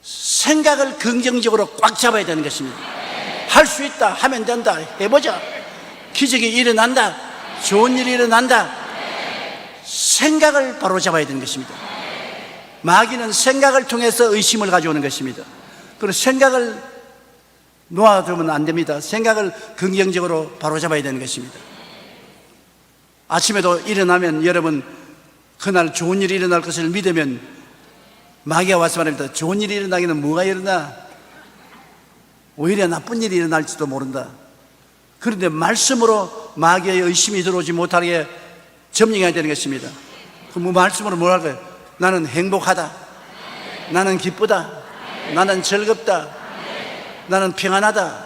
생각을 긍정적으로 꽉 잡아야 되는 것입니다. 할 수 있다, 하면 된다, 해보자, 기적이 일어난다, 좋은 일이 일어난다. 생각을 바로 잡아야 되는 것입니다. 마귀는 생각을 통해서 의심을 가져오는 것입니다. 그리고 생각을 놓아두면 안 됩니다. 생각을 긍정적으로 바로 잡아야 되는 것입니다. 아침에도 일어나면 여러분 그날 좋은 일이 일어날 것을 믿으면 마귀가 와서 말합니다. 좋은 일이 일어나기는 뭐가 일어나? 오히려 나쁜 일이 일어날지도 모른다. 그런데 말씀으로 마귀의 의심이 들어오지 못하게 점령해야 되는 것입니다. 그럼 말씀으로 뭘 할까요? 나는 행복하다, 나는 기쁘다, 나는 즐겁다, 나는 평안하다,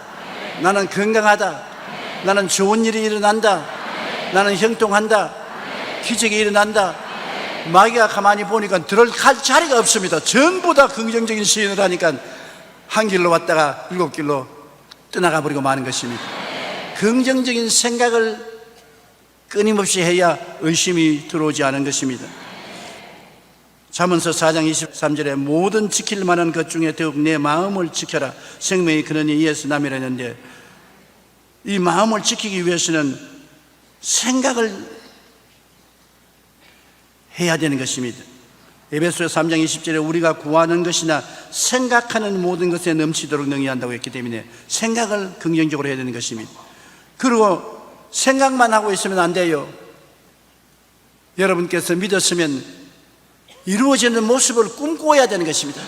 나는 건강하다, 나는 좋은 일이 일어난다, 나는 형통한다, 기적이 일어난다. 마귀가 가만히 보니까 들어갈 자리가 없습니다. 전부 다 긍정적인 시인을 하니까 한 길로 왔다가 7길로 떠나가 버리고 마는 것입니다. 긍정적인 생각을 끊임없이 해야 의심이 들어오지 않은 것입니다. 잠언서 4장 23절에 모든 지킬 만한 것 중에 더욱 내 마음을 지켜라. 생명이 그러니 이에서 남이라 했는데, 이 마음을 지키기 위해서는 생각을 해야 되는 것입니다. 에베소서 3장 20절에 우리가 구하는 것이나 생각하는 모든 것에 넘치도록 능히 한다고 했기 때문에 생각을 긍정적으로 해야 되는 것입니다. 그리고 생각만 하고 있으면 안 돼요. 여러분께서 믿었으면 이루어지는 모습을 꿈꿔야 되는 것입니다.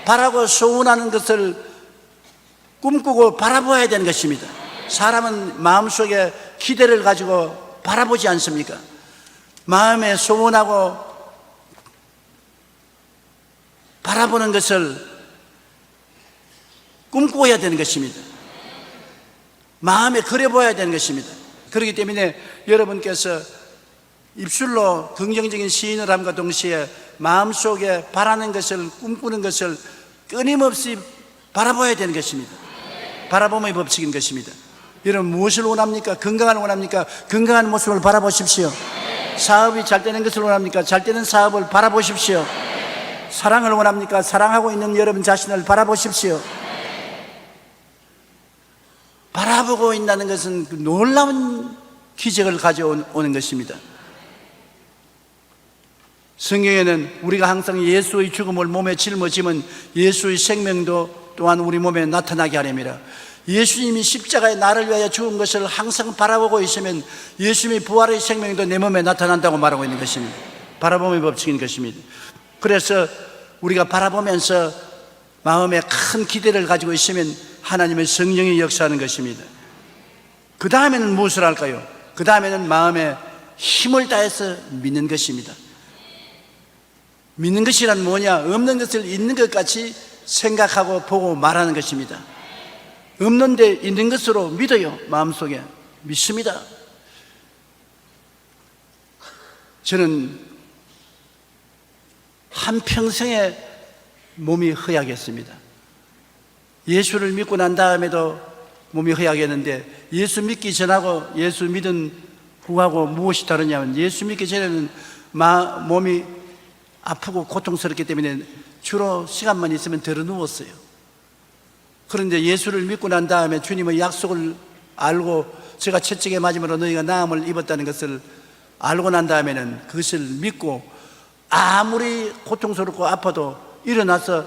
바라고 소원하는 것을 꿈꾸고 바라봐야 되는 것입니다. 사람은 마음속에 기대를 가지고 바라보지 않습니까? 마음에 소원하고 바라보는 것을 꿈꿔야 되는 것입니다. 마음에 그려봐야 되는 것입니다. 그렇기 때문에 여러분께서 입술로 긍정적인 시인을 함과 동시에 마음속에 바라는 것을, 꿈꾸는 것을 끊임없이 바라봐야 되는 것입니다. 바라봄의 법칙인 것입니다. 여러분 무엇을 원합니까? 건강을 원합니까? 건강한 모습을 바라보십시오. 사업이 잘 되는 것을 원합니까? 잘 되는 사업을 바라보십시오. 사랑을 원합니까? 사랑하고 있는 여러분 자신을 바라보십시오. 바라보고 있다는 것은 놀라운 기적을 가져오는 것입니다. 성경에는 우리가 항상 예수의 죽음을 몸에 짊어지면 예수의 생명도 또한 우리 몸에 나타나게 하렵니다. 예수님이 십자가에 나를 위하여 죽은 것을 항상 바라보고 있으면 예수님의 부활의 생명도 내 몸에 나타난다고 말하고 있는 것입니다. 바라봄의 법칙인 것입니다. 그래서 우리가 바라보면서 마음에 큰 기대를 가지고 있으면 하나님의 성령이 역사하는 것입니다. 그 다음에는 무엇을 할까요? 그 다음에는 마음에 힘을 다해서 믿는 것입니다. 믿는 것이란 뭐냐? 없는 것을 있는 것 같이 생각하고 보고 말하는 것입니다. 없는데 있는 것으로 믿어요. 마음속에 믿습니다. 저는 한평생에 몸이 허약했습니다. 예수를 믿고 난 다음에도 몸이 허약했는데 예수 믿기 전하고 예수 믿은 후하고 무엇이 다르냐면, 예수 믿기 전에는 몸이 아프고 고통스럽기 때문에 주로 시간만 있으면 들어 누웠어요. 그런데 예수를 믿고 난 다음에 주님의 약속을 알고 제가 채찍에 맞음으로 너희가 나음을 입었다는 것을 알고 난 다음에는 그것을 믿고 아무리 고통스럽고 아파도 일어나서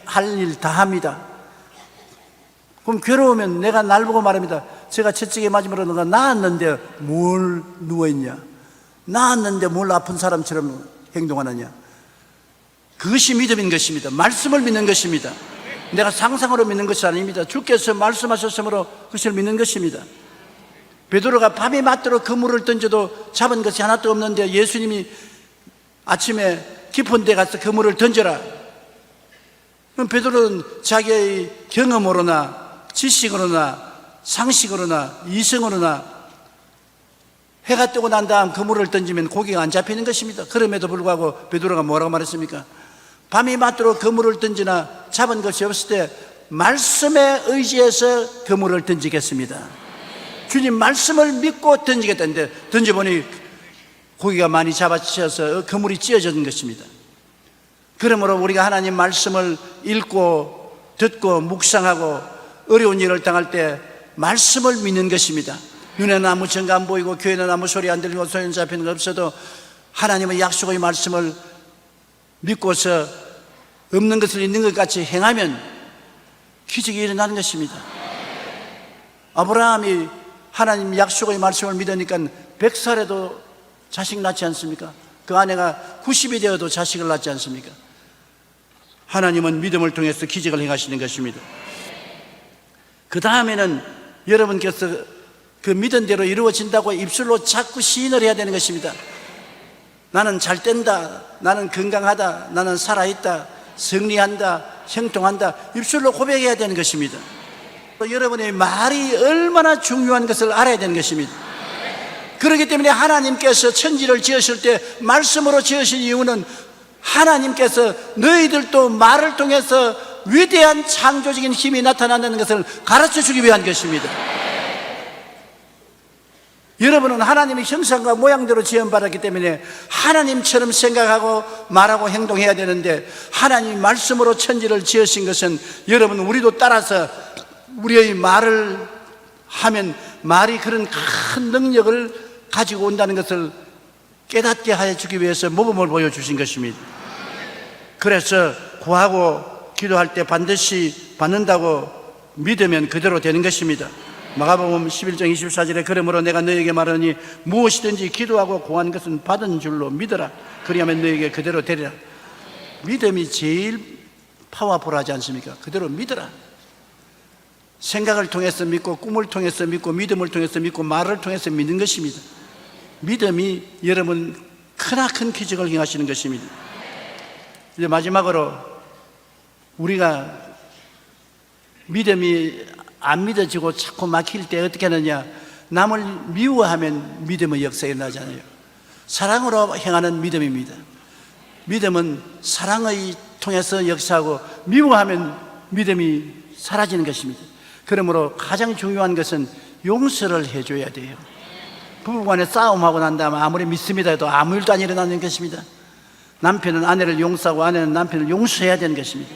할 일 다 합니다. 그럼 괴로우면 내가 날 보고 말합니다. 제가 채찍에 맞음으로 너가 나았는데 뭘 누워있냐? 나았는데 뭘 아픈 사람처럼 행동하느냐? 그것이 믿음인 것입니다. 말씀을 믿는 것입니다. 내가 상상으로 믿는 것이 아닙니다. 주께서 말씀하셨으므로 그것을 믿는 것입니다. 베드로가 밤이 맞도록 그물을 던져도 잡은 것이 하나도 없는데 예수님이 아침에 깊은 데 가서 그물을 던져라. 그럼 베드로는 자기의 경험으로나 지식으로나 상식으로나 이성으로나 해가 뜨고 난 다음 그물을 던지면 고기가 안 잡히는 것입니다. 그럼에도 불구하고 베드로가 뭐라고 말했습니까? 밤이 맞도록 그물을 던지나 잡은 것이 없을 때 말씀에 의지해서 그물을 던지겠습니다. 주님 말씀을 믿고 던지겠다는데 던져보니 고기가 많이 잡아치셔서 그물이 찢어진 것입니다. 그러므로 우리가 하나님 말씀을 읽고 듣고 묵상하고 어려운 일을 당할 때 말씀을 믿는 것입니다. 눈에는 아무 증거 안 보이고 귀에는 아무 소리 안 들리고 소용 잡히는 거 없어도 하나님의 약속의 말씀을 믿고서 없는 것을 있는 것 같이 행하면 기적이 일어나는 것입니다. 아브라함이 하나님 약속의 말씀을 믿으니까 100살에도 자식 낳지 않습니까? 그 아내가 90이 되어도 자식을 낳지 않습니까? 하나님은 믿음을 통해서 기적을 행하시는 것입니다. 그 다음에는 여러분께서 그 믿은 대로 이루어진다고 입술로 자꾸 시인을 해야 되는 것입니다. 나는 잘 된다, 나는 건강하다, 나는 살아있다, 승리한다, 형통한다, 입술로 고백해야 되는 것입니다. 여러분의 말이 얼마나 중요한 것을 알아야 되는 것입니다. 그렇기 때문에 하나님께서 천지를 지으실 때 말씀으로 지으신 이유는 하나님께서 너희들도 말을 통해서 위대한 창조적인 힘이 나타난다는 것을 가르쳐 주기 위한 것입니다. 여러분은 하나님의 형상과 모양대로 지음받았기 때문에 하나님처럼 생각하고 말하고 행동해야 되는데, 하나님 말씀으로 천지를 지으신 것은 여러분 우리도 따라서 우리의 말을 하면 말이 그런 큰 능력을 가지고 온다는 것을 깨닫게 하여 주기 위해서 모범을 보여주신 것입니다. 그래서 구하고 기도할 때 반드시 받는다고 믿으면 그대로 되는 것입니다. 마가복음 11장 24절에 그러므로 내가 너에게 말하니 무엇이든지 기도하고 구한 것은 받은 줄로 믿어라. 그리하면 너에게 그대로 되리라. 믿음이 제일 파워풀하지 않습니까? 그대로 믿어라. 생각을 통해서 믿고 꿈을 통해서 믿고 믿음을 통해서 믿고 말을 통해서 믿는 것입니다. 믿음이 여러분 크나큰 기적을 행하시는 것입니다. 이제 마지막으로 우리가 믿음이 안 믿어지고 자꾸 막힐 때 어떻게 하느냐, 남을 미워하면 믿음의 역사가 일어나잖아요. 사랑으로 행하는 믿음입니다. 믿음은 사랑을 통해서 역사하고 미워하면 믿음이 사라지는 것입니다. 그러므로 가장 중요한 것은 용서를 해줘야 돼요. 부부간에 싸움하고 난 다음에 아무리 믿습니다 해도 아무 일도 안 일어나는 것입니다. 남편은 아내를 용서하고 아내는 남편을 용서해야 되는 것입니다.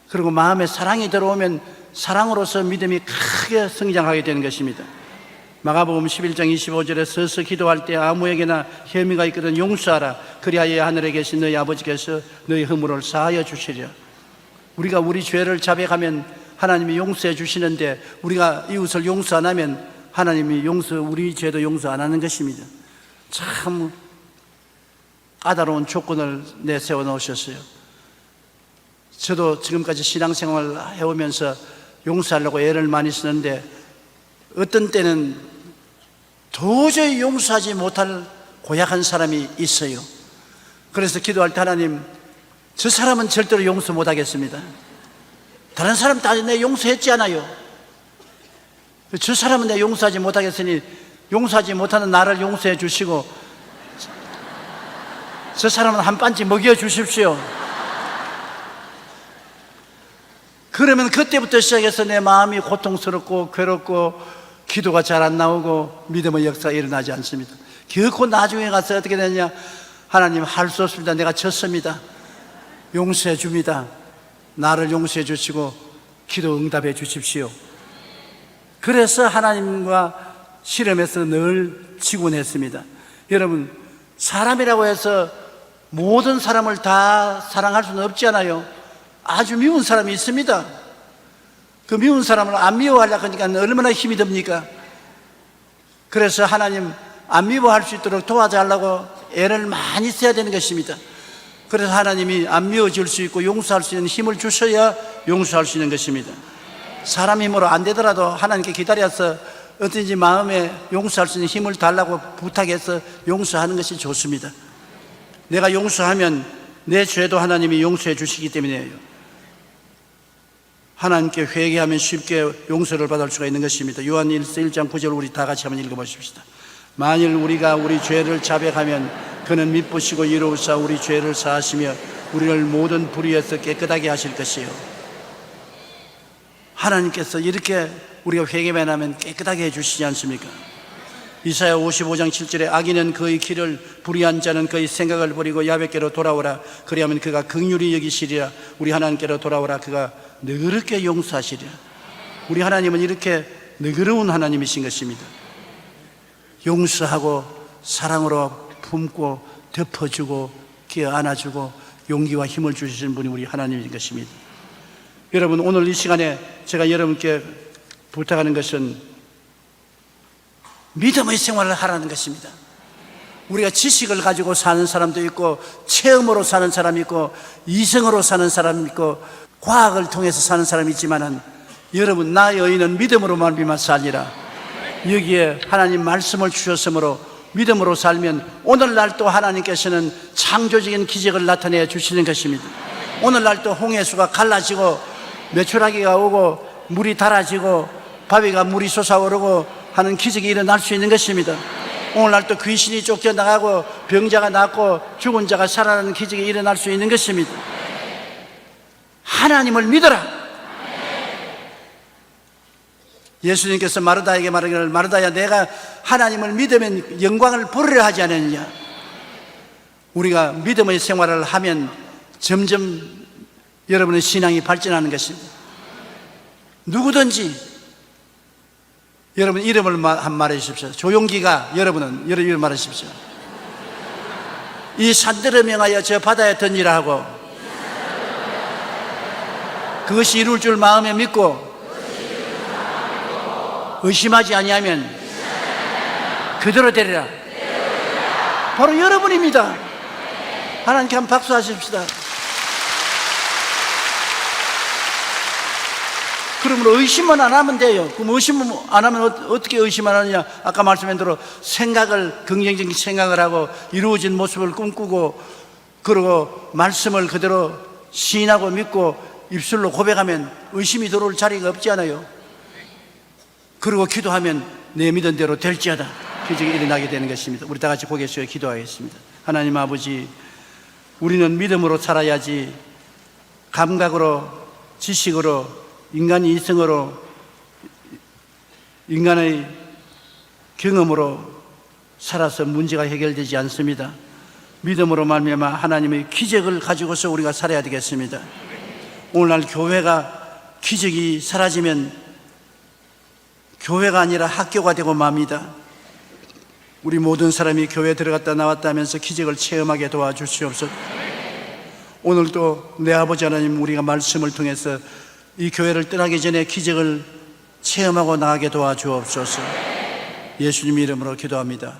그리고 마음에 사랑이 들어오면 사랑으로서 믿음이 크게 성장하게 되는 것입니다. 마가복음 11장 25절에 서서 기도할 때 아무에게나 혐의가 있거든 용서하라. 그리하여 하늘에 계신 너희 아버지께서 너희 허물을 사하여 주시리라. 우리가 우리 죄를 자백하면 하나님이 용서해 주시는데, 우리가 이웃을 용서 안 하면 하나님이 우리 죄도 용서 안 하는 것입니다. 참 까다로운 조건을 내세워 놓으셨어요. 저도 지금까지 신앙생활을 해오면서 용서하려고 애를 많이 쓰는데 어떤 때는 도저히 용서하지 못할 고약한 사람이 있어요. 그래서 기도할 때 하나님, 저 사람은 절대로 용서 못하겠습니다. 다른 사람 다 내 용서했지 않아요. 저 사람은 내 용서하지 못하겠으니 용서하지 못하는 나를 용서해 주시고 저 사람은 한 반씩 먹여 주십시오. 그러면 그때부터 시작해서 내 마음이 고통스럽고 괴롭고 기도가 잘 안 나오고 믿음의 역사가 일어나지 않습니다. 결코 나중에 가서 어떻게 되냐, 하나님 할 수 없습니다. 내가 졌습니다. 용서해 줍니다. 나를 용서해 주시고 기도 응답해 주십시오. 그래서 하나님과 실험에서 늘 지곤 했습니다. 여러분, 사람이라고 해서 모든 사람을 다 사랑할 수는 없지 않아요. 아주 미운 사람이 있습니다. 그 미운 사람을 안 미워하려고 하니까 얼마나 힘이 듭니까? 그래서 하나님 안 미워할 수 있도록 도와달라고 애를 많이 써야 되는 것입니다. 그래서 하나님이 안 미워질 수 있고 용서할 수 있는 힘을 주셔야 용서할 수 있는 것입니다. 사람 힘으로 안 되더라도 하나님께 기다려서 어떤지 마음에 용서할 수 있는 힘을 달라고 부탁해서 용서하는 것이 좋습니다. 내가 용서하면 내 죄도 하나님이 용서해 주시기 때문이에요. 하나님께 회개하면 쉽게 용서를 받을 수가 있는 것입니다. 요한 1장 9절 우리 다 같이 한번 읽어보십시다. 만일 우리가 우리 죄를 자백하면 그는 미쁘시고 이로우사 우리 죄를 사하시며 우리를 모든 불의에서 깨끗하게 하실 것이요. 하나님께서 이렇게 우리가 회개만 하면 깨끗하게 해주시지 않습니까? 이사야 55장 7절에 악인은 그의 길을, 불의한 자는 그의 생각을 버리고 야훼께로 돌아오라. 그리하면 그가 긍휼히 여기시리라. 우리 하나님께로 돌아오라. 그가 너그럽게 용서하시리라. 우리 하나님은 이렇게 너그러운 하나님이신 것입니다. 용서하고 사랑으로 품고 덮어주고 끼어 안아주고 용기와 힘을 주시는 분이 우리 하나님인 것입니다. 여러분, 오늘 이 시간에 제가 여러분께 부탁하는 것은 믿음의 생활을 하라는 것입니다. 우리가 지식을 가지고 사는 사람도 있고 체험으로 사는 사람이 있고 이성으로 사는 사람이 있고 과학을 통해서 사는 사람이 있지만은 여러분, 나의 의인은 믿음으로 말미암아 살리라. 여기에 하나님 말씀을 주셨으므로 믿음으로 살면 오늘날 또 하나님께서는 창조적인 기적을 나타내 주시는 것입니다. 오늘날 또 홍해수가 갈라지고 메추라기가 오고 물이 달아지고 바위가 물이 솟아오르고 하는 기적이 일어날 수 있는 것입니다. 오늘날 또 귀신이 쫓겨나가고 병자가 낫고 죽은 자가 살아나는 기적이 일어날 수 있는 것입니다. 하나님을 믿어라. 예수님께서 마르다에게 말하기를 마르다야 내가 하나님을 믿으면 영광을 보리라 하지 않았느냐. 우리가 믿음의 생활을 하면 점점 여러분의 신앙이 발전하는 것입니다. 누구든지 여러분 이름을 말해 주십시오. 조용기가 여러분은 이름 말해 주십시오. 이 산들을 명하여 저 바다에 던지라 하고 그것이 이룰 줄 마음에 믿고 의심하지 아니하면 그대로 되리라. 바로 여러분입니다. 하나님께 한번 박수하십시다. 그러므로 의심만 안 하면 돼요. 그럼 의심 안 하면 어떻게 의심 안 하느냐? 아까 말씀한 대로 생각을, 긍정적인 생각을 하고 이루어진 모습을 꿈꾸고 그리고 말씀을 그대로 시인하고 믿고 입술로 고백하면 의심이 들어올 자리가 없지 않아요. 그리고 기도하면 내 믿은 대로 될지어다. 기적이 일어나게 되는 것입니다. 우리 다 같이 고개 숙여 기도하겠습니다. 하나님 아버지, 우리는 믿음으로 살아야지 감각으로, 지식으로, 인간의 이성으로, 인간의 경험으로 살아서 문제가 해결되지 않습니다. 믿음으로 말미암아 하나님의 기적을 가지고서 우리가 살아야 되겠습니다. 오늘날 교회가 기적이 사라지면 교회가 아니라 학교가 되고 맙니다. 우리 모든 사람이 교회에 들어갔다 나왔다 하면서 기적을 체험하게 도와주시옵소서. 오늘도 내 아버지 하나님, 우리가 말씀을 통해서 이 교회를 떠나기 전에 기적을 체험하고 나가게 도와주옵소서. 예수님 이름으로 기도합니다.